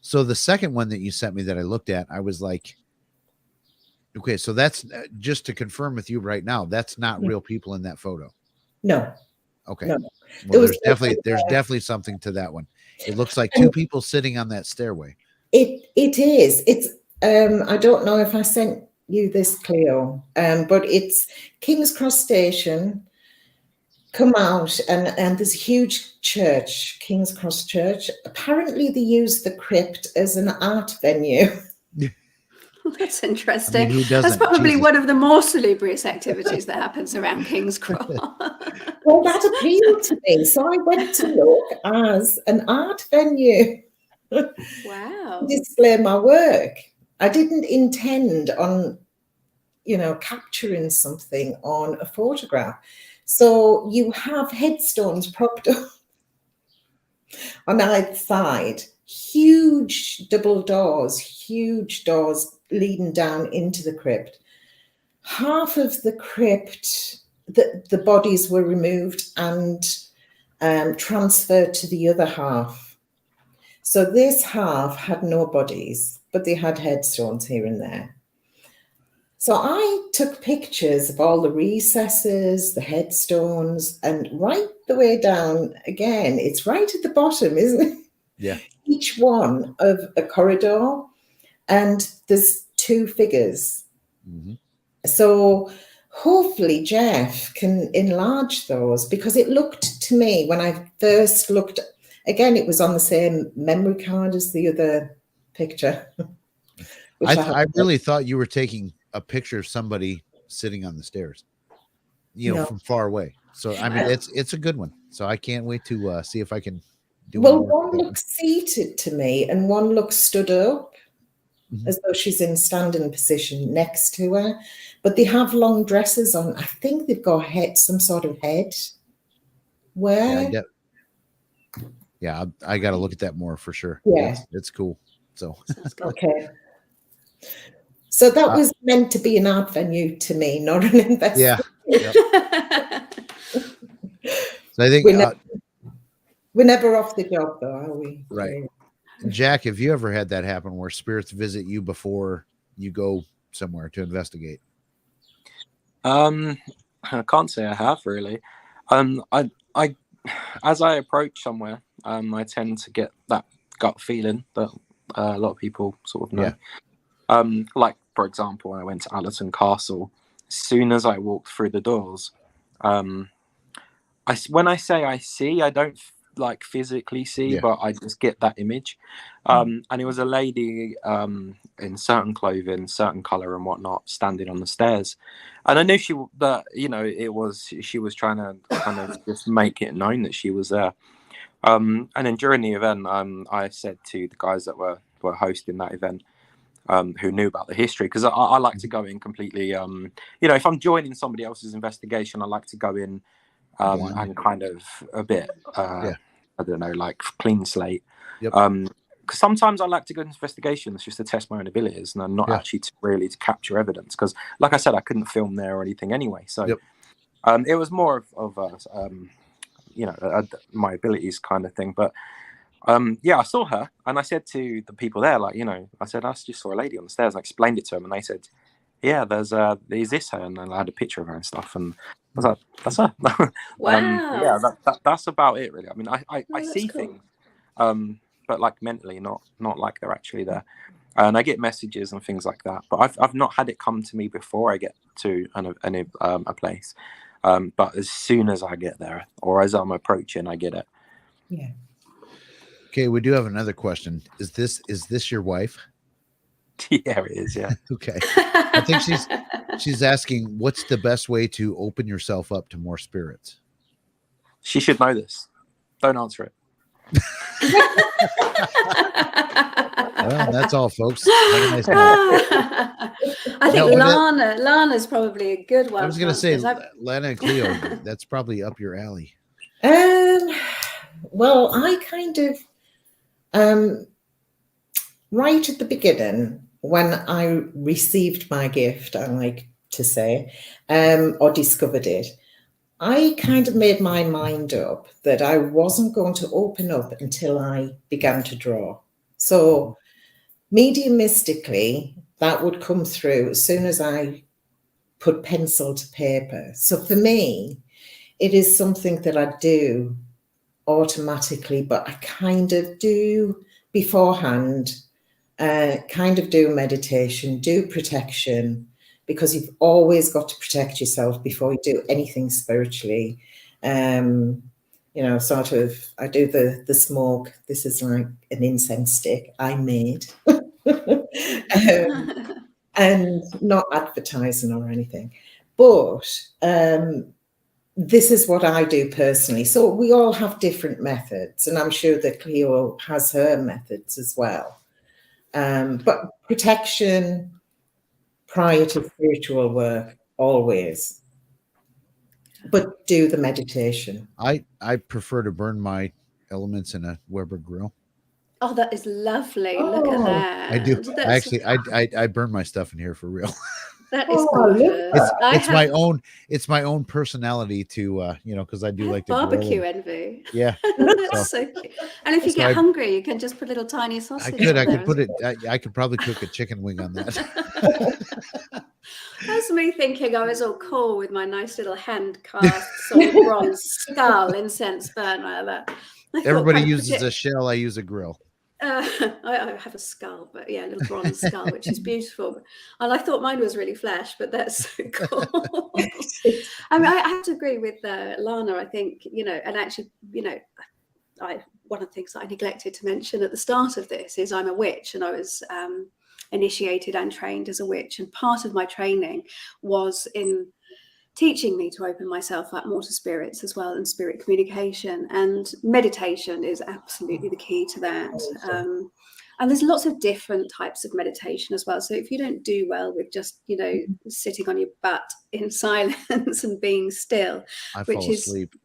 so the second one that you sent me that I looked at, I was like, okay, so that's just to confirm with you right now, that's not real people in that photo. No. Okay. No. Well, there's definitely something to that one. It looks like 2 people sitting on that stairway. It is. It's I don't know if I sent you this, Cleo, but it's King's Cross Station. Come out and there's a huge church, King's Cross Church. Apparently they use the crypt as an art venue. That's interesting. I mean, who doesn't? That's probably one of the more salubrious activities that happens around King's Cross. Well, that appealed to me, so I went to look as an art venue. Wow. Display my work. I didn't intend on, capturing something on a photograph. So you have headstones propped up on either side, huge double doors, huge doors leading down into the crypt. Half of the crypt, the bodies were removed and transferred to the other half. So this half had no bodies, but they had headstones here and there. So I took pictures of all the recesses, the headstones, and right the way down, again, it's right at the bottom, isn't it? Yeah. Each one of a corridor, and there's 2 figures. Mm-hmm. So hopefully Jeff can enlarge those, because it looked to me when I first looked, again, it was on the same memory card as the other picture. I really thought you were taking a picture of somebody sitting on the stairs, No. from far away. So I mean, it's a good one. So I can't wait to see if I can do. Well, one looks seated to me, and one looks stood up, as though she's in standing position next to her. But they have long dresses on. I think they've got some sort of head wear. Yeah, I got to look at that more for sure. Yeah, it's cool. So okay. So that was meant to be an art venue to me, not an investment. Yeah. So I think we're never off the job, though, are we? Right. Jack, have you ever had that happen where spirits visit you before you go somewhere to investigate? I can't say I have really. I as I approach somewhere, I tend to get that gut feeling that a lot of people sort of know. Yeah. Like for example, when I went to Allerton Castle, as soon as I walked through the doors, when I say I see, I don't like physically see, but I just get that image. And it was a lady in certain clothing, certain color and whatnot, standing on the stairs, and I knew she was trying to kind of just make it known that she was there. And then during the event, I said to the guys that were hosting that event, who knew about the history, because I like to go in completely, if I'm joining somebody else's investigation, I like to go in and kind of a bit, I don't know, like clean slate. Because sometimes I like to go into investigations just to test my own abilities, and not actually to capture evidence. Because, like I said, I couldn't film there or anything anyway. So it was more of my abilities kind of thing. But I saw her, and I said to the people there, like, I said, I just saw a lady on the stairs, and I explained it to them, and they said, yeah, is this her? And then I had a picture of her and stuff, and I was like, that's her. Wow. That's about it, really. I mean, I see cool things, but like mentally, not like they're actually there. And I get messages and things like that, but I've not had it come to me before I get to a place. But as soon as I get there, or as I'm approaching, I get it. Yeah. Okay, we do have another question. Is this your wife? Yeah, it is. Yeah. Okay. I think she's asking, what's the best way to open yourself up to more spirits? She should know this. Don't answer it. Well, that's all, folks. Have a nice night. I think Lana's probably a good one. I was going to say, Lana and Cleo, that's probably up your alley. Well, I kind of, right at the beginning, when I received my gift, I like to say, or discovered it, I kind of made my mind up that I wasn't going to open up until I began to draw. So mediumistically, that would come through as soon as I put pencil to paper. So for me, it is something that I do automatically, but I kind of do beforehand, kind of do meditation, do protection, because you've always got to protect yourself before you do anything spiritually. Sort of, I do the smoke. This is like an incense stick I made. And not advertising or anything. But this is what I do personally. So we all have different methods, and I'm sure that Cleo has her methods as well. But protection prior to spiritual work, always. But do the meditation. I prefer to burn my elements in a Weber grill. Oh, that is lovely. Look at that. I do. I burn my stuff in here for real. That is gorgeous. It's my own personality to because I do like to barbecue envy. Yeah. That's so cute. And if you get hungry, you can just put a little tiny sausage. I could probably cook a chicken wing on that. That's me thinking I was all cool with my nice little hand cast sort of bronze skull, incense burn like that. Everybody uses a shell, I use a grill. I have a skull, but yeah, a little bronze skull, which is beautiful. And I thought mine was really flesh, but that's so cool. I mean, I have to agree with Lana. I think, and actually, one of the things that I neglected to mention at the start of this is I'm a witch, and I was initiated and trained as a witch. And part of my training was in teaching me to open myself up more to spirits as well, and spirit communication, and meditation is absolutely the key to that. And there's lots of different types of meditation as well. So if you don't do well with just, sitting on your butt in silence and being still, I which fall is asleep.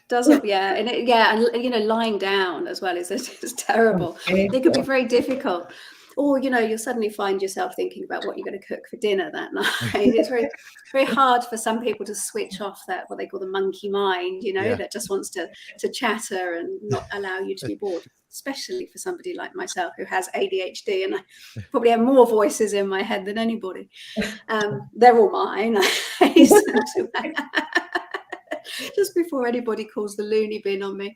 doesn't and lying down as well is terrible. It could be very difficult. Or you'll suddenly find yourself thinking about what you're going to cook for dinner that night. It's very, very hard for some people to switch off that, what they call the monkey mind, that just wants to chatter and not allow you to be bored, especially for somebody like myself who has ADHD, and I probably have more voices in my head than anybody. They're all mine. I hasten to just before anybody calls the loony bin on me.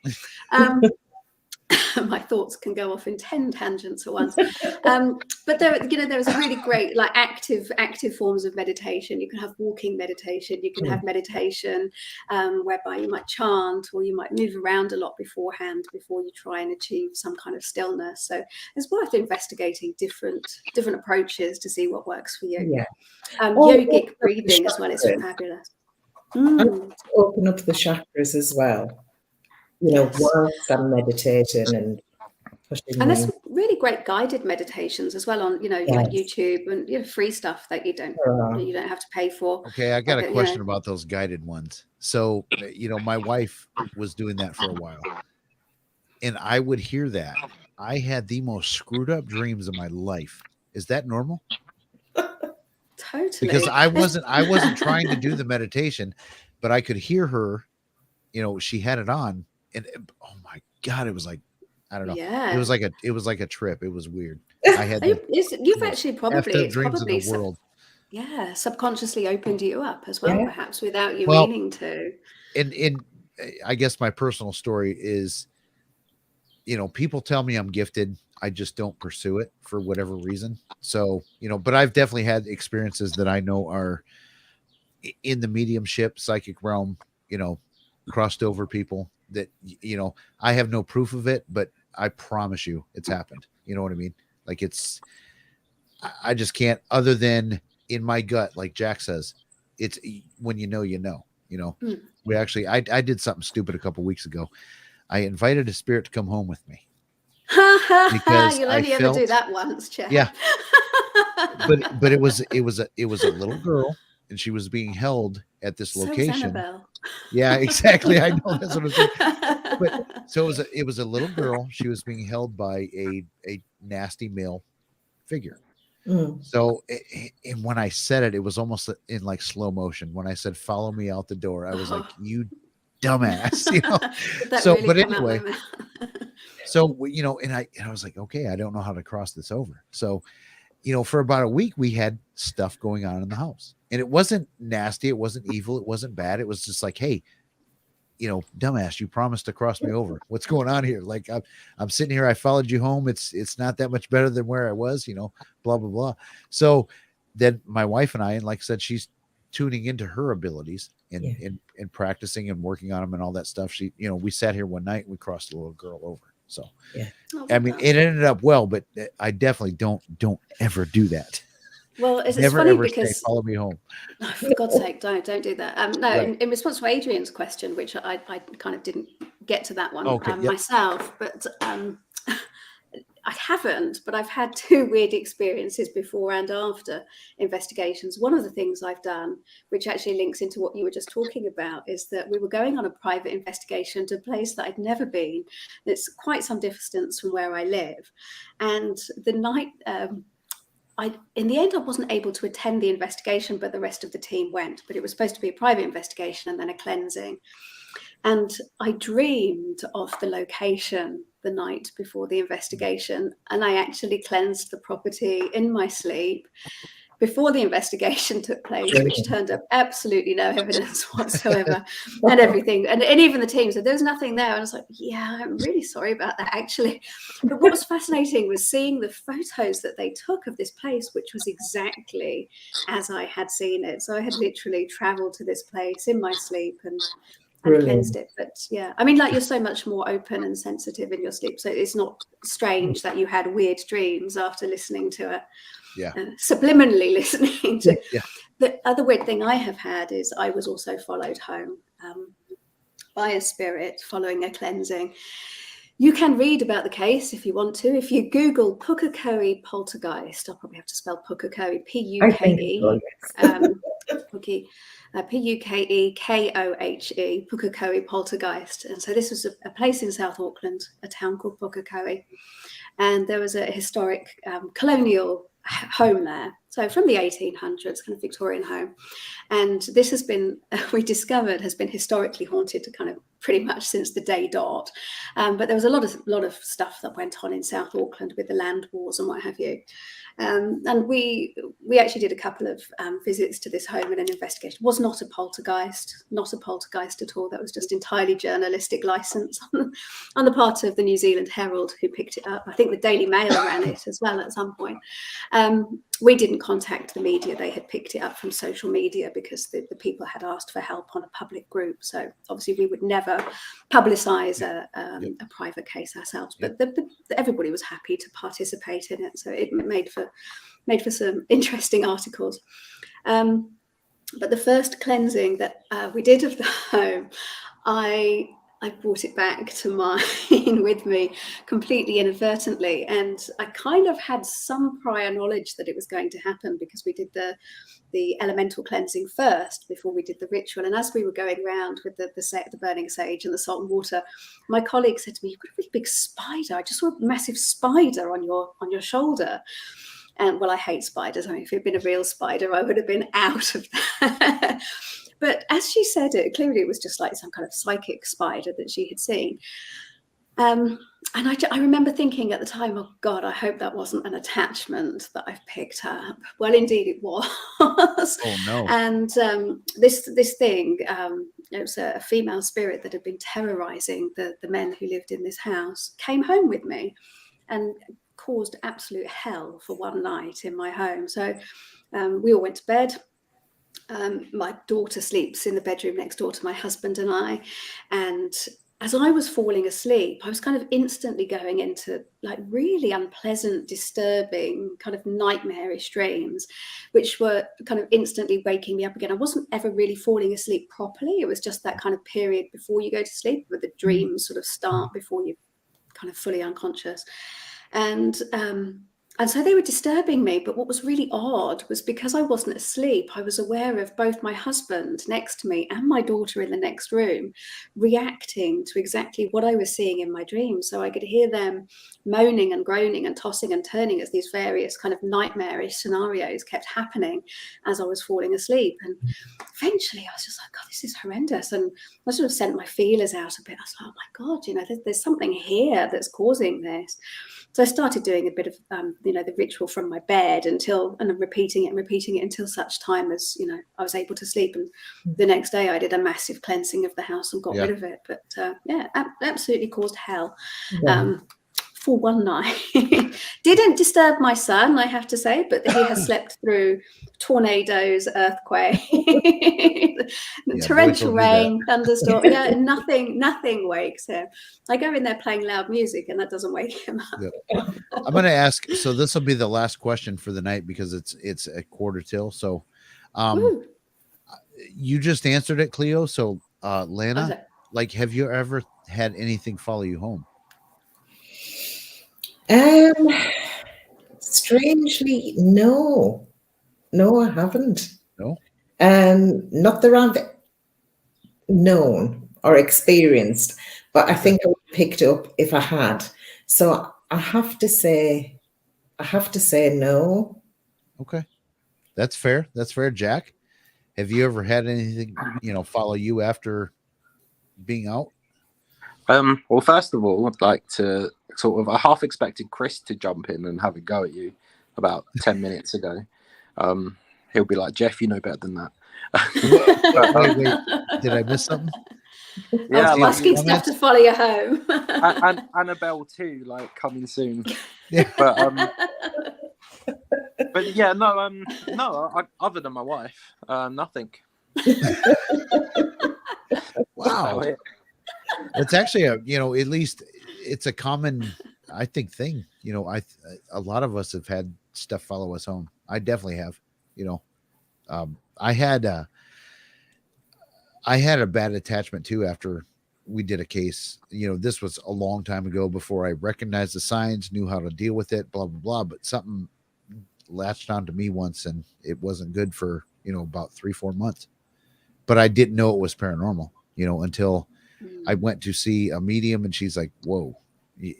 My thoughts can go off in 10 tangents at once. But there is a really great, like, active forms of meditation. You can have walking meditation. You can have meditation whereby you might chant, or you might move around a lot beforehand before you try and achieve some kind of stillness. So it's worth investigating different approaches to see what works for you. Yeah. Yogic breathing as well is fabulous. Open up the chakras as well. Whilst I'm meditating and pushing. And there's really great guided meditations as well on, like YouTube, and free stuff that you don't have to pay for. Okay, I got a question about those guided ones. So, my wife was doing that for a while, and I would hear that. I had the most screwed up dreams of my life. Is that normal? Totally. Because I wasn't trying to do the meditation, but I could hear her. She had it on, and oh my God, it was like, I don't know. Yeah. It was like a trip. It was weird. I had you've actually probably dreams in the world. Subconsciously opened you up as well, perhaps without you meaning to. And I guess my personal story is, people tell me I'm gifted. I just don't pursue it for whatever reason. So, but I've definitely had experiences that I know are in the mediumship, psychic realm, crossed over people that, I have no proof of it, but I promise you it's happened. You know what I mean? Like, I just can't, other than in my gut, like Jack says, it's when we actually, I did something stupid a couple weeks ago. I invited a spirit to come home with me. Because you'll only ever do that once, Jack. Yeah. but it was a little girl, and she was being held at this location. Annabelle. Yeah, exactly. I know, that's what I'm saying. But so it was a little girl. She was being held by a nasty male figure. So, and when I said it was almost in like slow motion. When I said, "Follow me out the door," I was like, "You dumbass," So, really, but anyway, so and I was like, okay, I don't know how to cross this over. So, for about a week, we had stuff going on in the house, and it wasn't nasty, it wasn't evil, it wasn't bad. It was just like, hey, dumbass, you promised to cross me over. What's going on here? Like, I'm sitting here. I followed you home. It's not that much better than where I was, blah, blah, blah. So then my wife and I, and like I said, she's tuning into her abilities and practicing and working on them and all that stuff. She, we sat here one night and we crossed a little girl over. So, I mean, it ended up well, but I definitely don't ever do that. Well, it's Never, funny ever because say, follow me home. Oh, for God's sake, don't do that. No, Right. in response to Adrian's question, which I kind of didn't get to that one myself, but I haven't, but I've had two weird experiences before and after investigations. One of the things I've done, which actually links into what you were just talking about, is that we were going on a private investigation to a place that I'd never been. It's quite some distance from where I live. And the night, in the end, I wasn't able to attend the investigation, but the rest of the team went. But it was supposed to be a private investigation and then a cleansing. And I dreamed of the location the night before the investigation, and I actually cleansed the property in my sleep. before the investigation took place, which Brilliant. turned up absolutely no evidence whatsoever, and everything, and even the team said there was nothing there. And I was like, yeah, I'm really sorry about that, actually. But what was fascinating was seeing the photos that they took of this place, which was exactly as I had seen it. So I had literally traveled to this place in my sleep and cleansed it. But yeah, I mean, like, you're so much more open and sensitive in your sleep, so it's not strange that you had weird dreams after listening to it. Yeah. Subliminally listening to. Yeah. The other weird thing I have had is I was also followed home by a spirit following a cleansing. You can read about the case if you want to. If you Google Pukekohe poltergeist, I'll probably have to spell Pukekohe, P-U-K-E. P-U-K-E-K-O-H-E, Pukekohe poltergeist. And so this was a place in South Auckland, a town called Pukekohe. And there was a historic colonial home there. So from the 1800s, kind of Victorian home. And this has been, we discovered, has been historically haunted to kind of pretty much since the day dot. But there was a lot of stuff that went on in South Auckland with the land wars and what have you. And we actually did a couple of visits to this home and an investigation. It was not a poltergeist at all. That was just entirely journalistic license on the part of the New Zealand Herald, who picked it up. I think the Daily Mail ran it as well at some point. We didn't contact the media. They had picked it up from social media because the people had asked for help on a public group. So obviously we would never publicize a private case ourselves, but everybody was happy to participate in it. So it made for some interesting articles. But the first cleansing that we did of the home, I brought it back to mine with me completely inadvertently, and I kind of had some prior knowledge that it was going to happen because we did the elemental cleansing first before we did the ritual. And as we were going around with the burning sage and the salt and water, my colleague said to me, "You've got a really big spider. I just saw a massive spider on your shoulder." And well, I hate spiders. I mean, if it had been a real spider, I would have been out of that. But as she said it, clearly it was just like some kind of psychic spider that she had seen. And I remember thinking at the time, oh God, I hope that wasn't an attachment that I've picked up. Well, indeed it was. Oh no. And this thing, it was a female spirit that had been terrorizing the men who lived in this house, came home with me and caused absolute hell for one night in my home. So we all went to bed. My daughter sleeps in the bedroom next door to my husband and I. And as I was falling asleep, I was kind of instantly going into like really unpleasant, disturbing, kind of nightmarish dreams, which were kind of instantly waking me up again. I wasn't ever really falling asleep properly. It was just that kind of period before you go to sleep where the dreams sort of start before you're kind of fully unconscious. And so they were disturbing me. But what was really odd was because I wasn't asleep, I was aware of both my husband next to me and my daughter in the next room reacting to exactly what I was seeing in my dreams. So I could hear them moaning and groaning and tossing and turning as these various kind of nightmarish scenarios kept happening as I was falling asleep. And eventually I was just like, God, this is horrendous. And I sort of sent my feelers out a bit. I was like, oh my God, there's something here that's causing this. So I started doing a bit of, the ritual from my bed and repeating it until such time as, I was able to sleep. And the next day I did a massive cleansing of the house and got rid of it. But absolutely caused hell. For one night. Didn't disturb my son, I have to say, but he has slept through tornadoes, earthquake, torrential rain, thunderstorm. Yeah, nothing wakes him. I go in there playing loud music and that doesn't wake him up. Yep. I'm going to ask, so this will be the last question for the night because it's a quarter till. So you just answered it, Cleo. So Lana, like, have you ever had anything follow you home? Strangely, no, I haven't. No, not that I've known or experienced, but I think I would have picked up if I had. So I have to say no. Okay, that's fair. Jack, have you ever had anything follow you after being out? Well, first of all, I'd like to I half expected Chris to jump in and have a go at you about 10 minutes ago. he'll be like, Jeff, you know better than that. Wait, did I miss something? Yeah, I was asking stuff to follow you home. and Annabelle too, like coming soon. Yeah. But yeah, no, other than my wife, nothing. Wow. It's actually at least it's a common, I think, thing. A lot of us have had stuff follow us home. I definitely have. I had a bad attachment too after we did a case. This was a long time ago before I recognized the signs, knew how to deal with it, blah blah blah. But something latched onto me once, and it wasn't good for about 3-4 months. But I didn't know it was paranormal, until I went to see a medium, and she's like, "Whoa,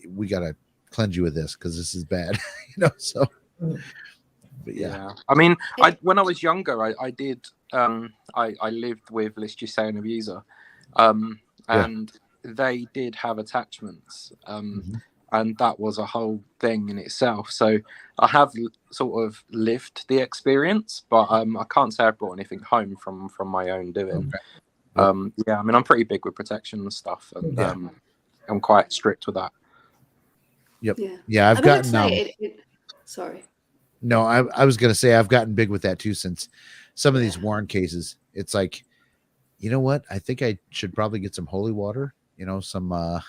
we got to cleanse you with this because this is bad." So. But yeah. I mean, when I was younger, I did. I lived with, let's just say, an abuser, and they did have attachments, and that was a whole thing in itself. So I have sort of lived the experience, but I can't say I brought anything home from my own doing. Okay. I mean, I'm pretty big with protection and stuff, and I'm quite strict with that. Yep. Yeah, I've gotten. Sorry. No, I was going to say I've gotten big with that too, since some of these Warren cases. It's like, you know what? I think I should probably get some holy water. Some. I've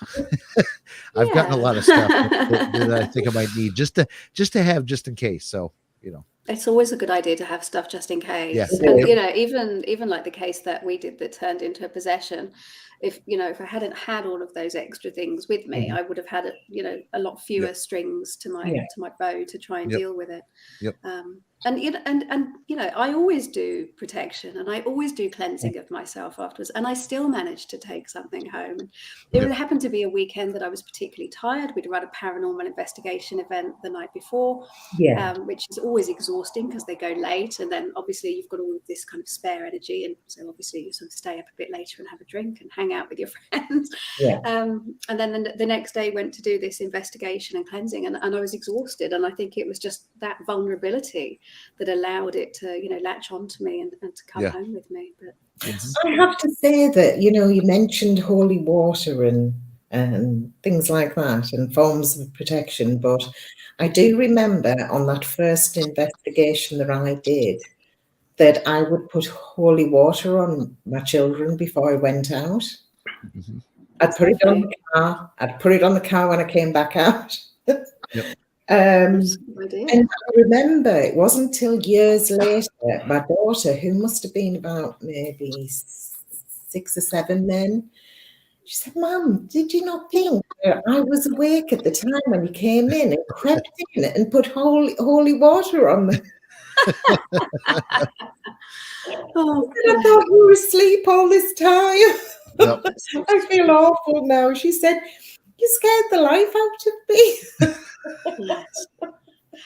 gotten a lot of stuff that I think I might need just to have just in case. So it's always a good idea to have stuff just in case. Yeah. And even like the case that we did that turned into a possession. If I hadn't had all of those extra things with me, I would have had a lot fewer strings to my bow to try and deal with it. Yep. I always do protection, and I always do cleansing of myself afterwards, and I still managed to take something home. It happened to be a weekend that I was particularly tired. We'd run a paranormal investigation event the night before, which is always exhausting because they go late, and then obviously you've got all of this kind of spare energy, and so obviously you sort of stay up a bit later and have a drink and hang out with your friends. And then the next day went to do this investigation and cleansing, and I was exhausted, and I think it was just that vulnerability that allowed it to latch onto me and to come home with me. But I have to say that you mentioned holy water and things like that and forms of protection, but I do remember on that first investigation that I did that I would put holy water on my children before I went out. I'd put it on the car. I'd put it on the car when I came back out. And I remember it wasn't until years later, my daughter, who must have been about maybe 6 or 7 then, she said, "Mum, did you not think that I was awake at the time when you came in and crept in and put holy water on me?" I thought you were asleep all this time. I feel awful now. She said, "You scared the life out of me."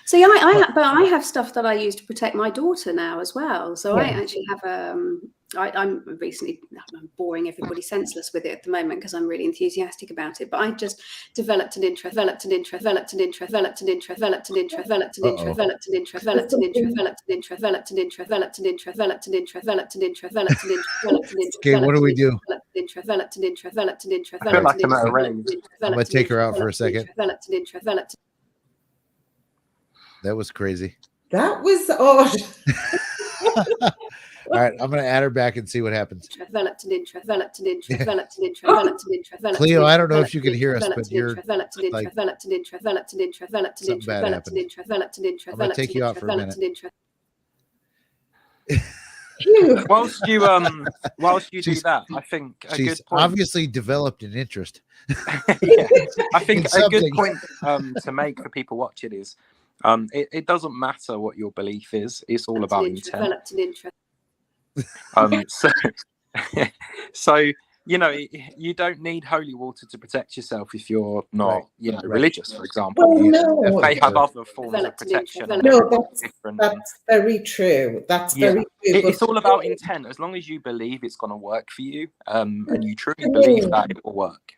So I have stuff that I use to protect my daughter now as well. So I actually have I'm boring everybody senseless with it at the moment because I'm really enthusiastic about it. But I just developed an interest. Okay, what do we do? I feel like I'm at a rave. I'm gonna take her out for a second. That was crazy. That was odd. All right, I'm going to add her back and see what happens. Cleo, I don't know if you can hear us, but you're like, something bad happened. I'm going to take you out for a minute. Whilst you do that, I think a she's good point, obviously developed an interest. I think a good point to make for people watching is it doesn't matter what your belief is, it's all about intent. So you don't need holy water to protect yourself if you're not religious, for example. No. They have other forms of protection. No, that's very true. That's very true. It's all about intent. As long as you believe it's going to work for you, and you truly believe that it will work.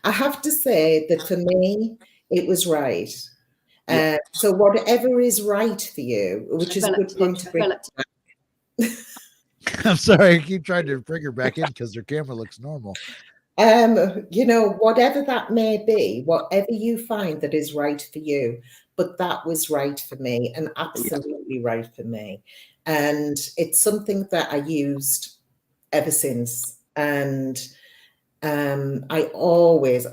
I have to say that for me, it was right. Yeah. So whatever is right for you, which is a good point to bring. I'm sorry, I keep trying to bring her back in because her camera looks normal. You know, whatever that may be, whatever you find that is right for you, but that was right for me and absolutely right for me. And it's something that I used ever since. And I always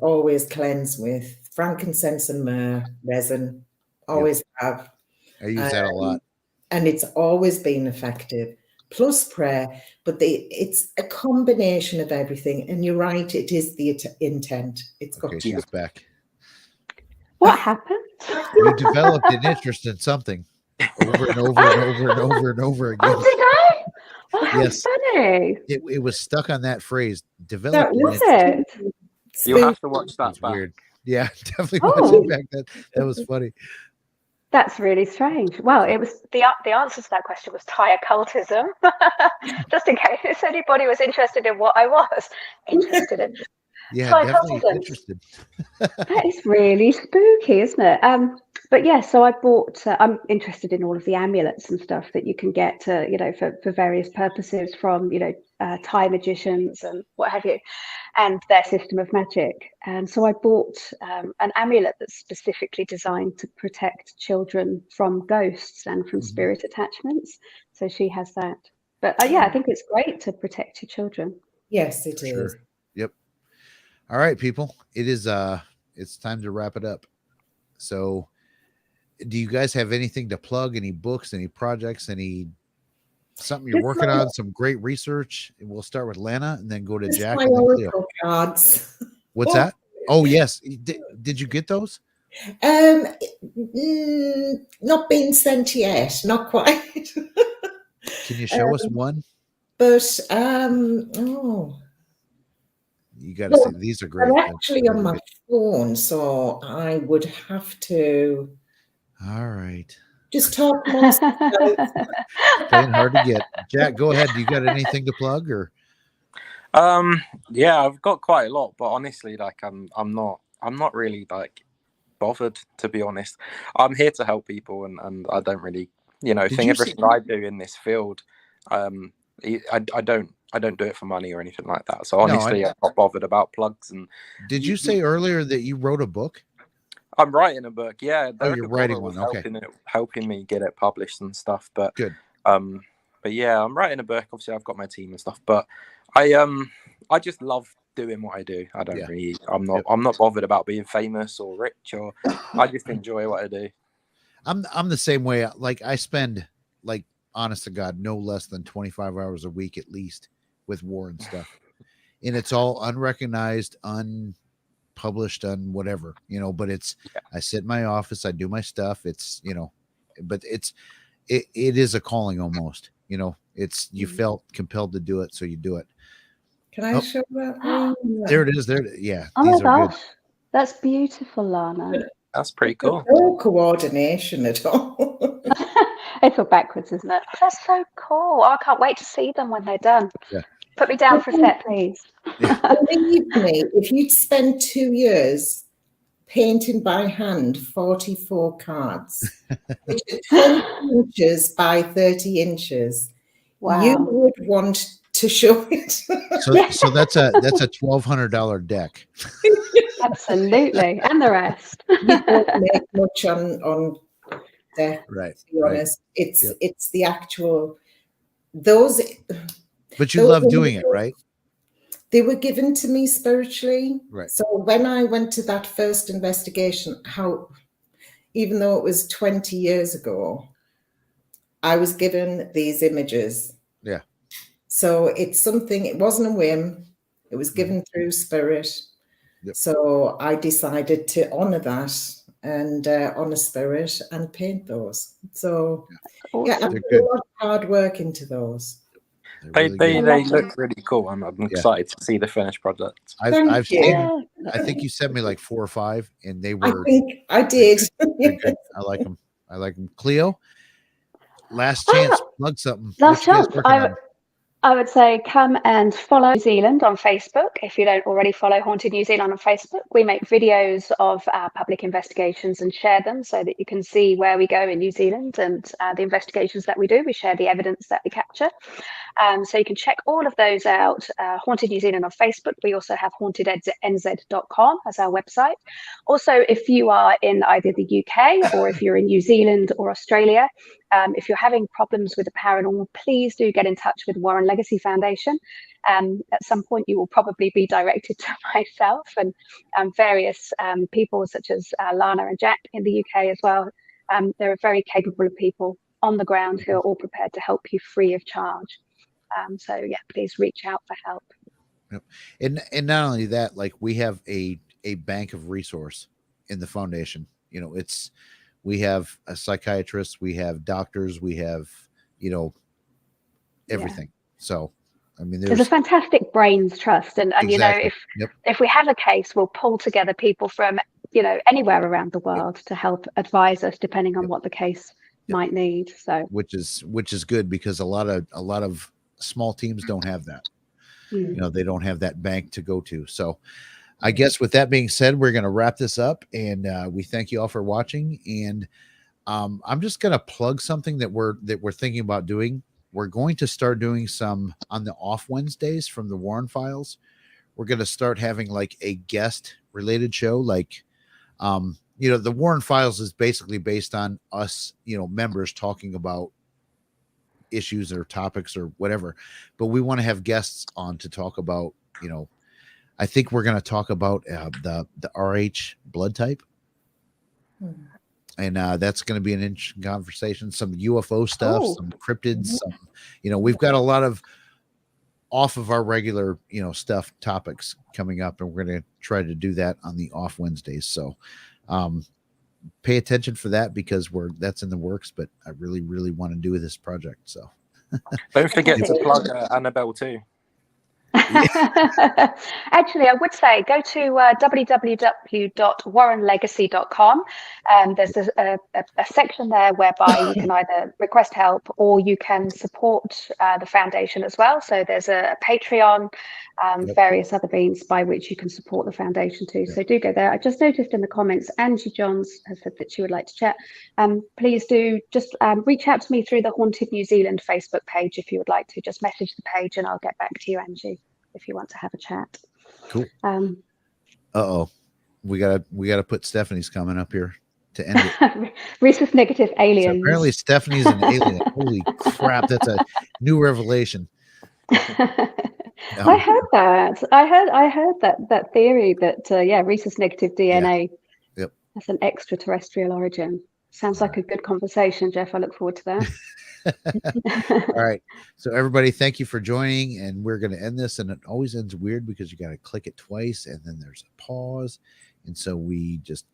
cleanse with frankincense and myrrh resin, always have. I use that a lot. And it's always been effective. Plus prayer, but it's a combination of everything. And you're right, it is the intent. It's got Okay, she's back. What happened? You developed an interest in something over and over and over and over and over again. Oh, did I? Oh, how Yes. funny. It was stuck on that phrase. That Developed an was interest. it? You'll have to watch that It's back. weird. Yeah, definitely Oh. watch it back. That was funny. That's really strange. Well, it was the answer to that question was Thai occultism. Just in case anybody was interested in what I was interested in. Yeah, Thai definitely occultism. interested. That is really spooky, isn't it? But yeah, so I bought. I'm interested in all of the amulets and stuff that you can get, for various purposes from, Thai magicians and what have you, and their system of magic. And so I bought an amulet that's specifically designed to protect children from ghosts and from spirit attachments. So she has that. But yeah, I think it's great to protect your children. Yes, it is. Yep. All right, people. It is it's time to wrap it up. So do you guys have anything to plug? Any books, any projects, something you're working on, some great research? We'll start with Lana and then go to Just Jack my and then Cleo. oracle cards. What's that? Oh, yes. Did you get those? Not been sent yet, not quite. Can you show us one? But You got to say these are great. they're actually on my phone, so I would have to. All right. Just talk most. Playing hard to get. Jack, go ahead. Do you got anything to plug or? Yeah, I've got quite a lot, but honestly, like I'm not really like bothered, to be honest. I'm here to help people, and I don't really, think everything I do in this field, I don't do it for money or anything like that. So honestly, I'm not bothered about plugs. And did you say earlier that you wrote a book? I'm writing a book. Yeah. Oh, you're writing one. Okay. Helping me get it published and stuff. But good. But yeah, I'm writing a book. Obviously, I've got my team and stuff. But I just love doing what I do. I don't really. I'm not bothered about being famous or rich, or I just enjoy what I do. I'm the same way. Like I spend, like, honest to God, no less than 25 hours a week at least with war and stuff, and it's all unrecognized, unpublished, whatever, but it's I sit in my office, I do my stuff. It's but it is a calling almost. It's you felt compelled to do it, so you do it. Can I show that? There it is. There, yeah. Oh my gosh, that's beautiful, Lana. That's pretty cool. No coordination at all. It's all backwards, isn't it? That's so cool. I can't wait to see them when they're done. Yeah. Put me down for a set, please. Believe me, if you'd spend 2 years painting by hand 44 cards, which are 20 inches by 30 inches, wow, you would want to show it. So that's a $1,200 deck. Absolutely, and the rest. You don't make much on deck, right? To be honest, it's the actual those. But you love doing it, right? They were given to me spiritually. Right. So when I went to that first investigation, even though it was 20 years ago, I was given these images. Yeah. So it's something, it wasn't a whim. It was given through spirit. Yep. So I decided to honor that and honor spirit and paint those. So I put a lot of hard work into those. They look really cool. I'm excited to see the finished product. I've seen. I think you sent me like 4 or 5, and they were. I think I did. I like them. I like them. Cleo, last chance. Plug something. Last chance. I would say come and follow New Zealand on Facebook. If you don't already follow Haunted New Zealand on Facebook, we make videos of our public investigations and share them so that you can see where we go in New Zealand and the investigations that we do. We share the evidence that we capture. So you can check all of those out. Haunted New Zealand on Facebook. We also have hauntednz.com as our website. Also, if you are in either the UK or if you're in New Zealand or Australia, if you're having problems with the paranormal, please do get in touch with Warren Legacy Foundation. At some point, you will probably be directed to myself and various people such as Lana and Jack in the UK as well. There are very capable people on the ground who are all prepared to help you free of charge. So yeah, please reach out for help. Yep. And not only that, like we have a bank of resource in the foundation. You know, we have a psychiatrist, we have doctors, we have, you know, everything. Yeah. So I mean, there's a fantastic brains trust, and exactly. You know, if we have a case, we'll pull together people from, you know, anywhere around the world to help advise us depending on what the case might need. So which is good, because a lot of small teams don't have that. You know, they don't have that bank to go to. So I guess with that being said, we're going to wrap this up, and we thank you all for watching. And I'm just going to plug something that we're thinking about doing. We're going to start doing some on the off Wednesdays from the Warren Files. We're going to start having like a guest related show. Like, you know, the Warren Files is basically based on us, you know, members talking about issues or topics or whatever, but we want to have guests on to talk about, you know, I think we're going to talk about the RH blood type. And that's going to be an interesting conversation. Some UFO stuff, some cryptids, some, you know, we've got a lot of off of our regular, you know, stuff topics coming up, and we're going to try to do that on the off Wednesdays. So pay attention for that, because that's in the works, but I really, really want to do this project. So don't forget to plug Annabelle too. Actually, I would say go to www.warrenlegacy.com. There's a section there whereby you can either request help or you can support the foundation as well. So there's a Patreon, various other means by which you can support the foundation too. So do go there. I just noticed in the comments, Angie Johns has said that she would like to chat. Please do just reach out to me through the Haunted New Zealand Facebook page if you would like to. Just message the page and I'll get back to you, Angie, if you want to have a chat. Cool. We gotta put Stephanie's comment up here to end it. Rhesus negative aliens. So apparently Stephanie's an alien. Holy crap, that's a new revelation. I heard that. I heard that theory that rhesus negative DNA. Yep. That's an extraterrestrial origin. Sounds like a good conversation, Jeff. I look forward to that. All right, so everybody, thank you for joining, and we're going to end this, and it always ends weird because you got to click it twice and then there's a pause, and so we just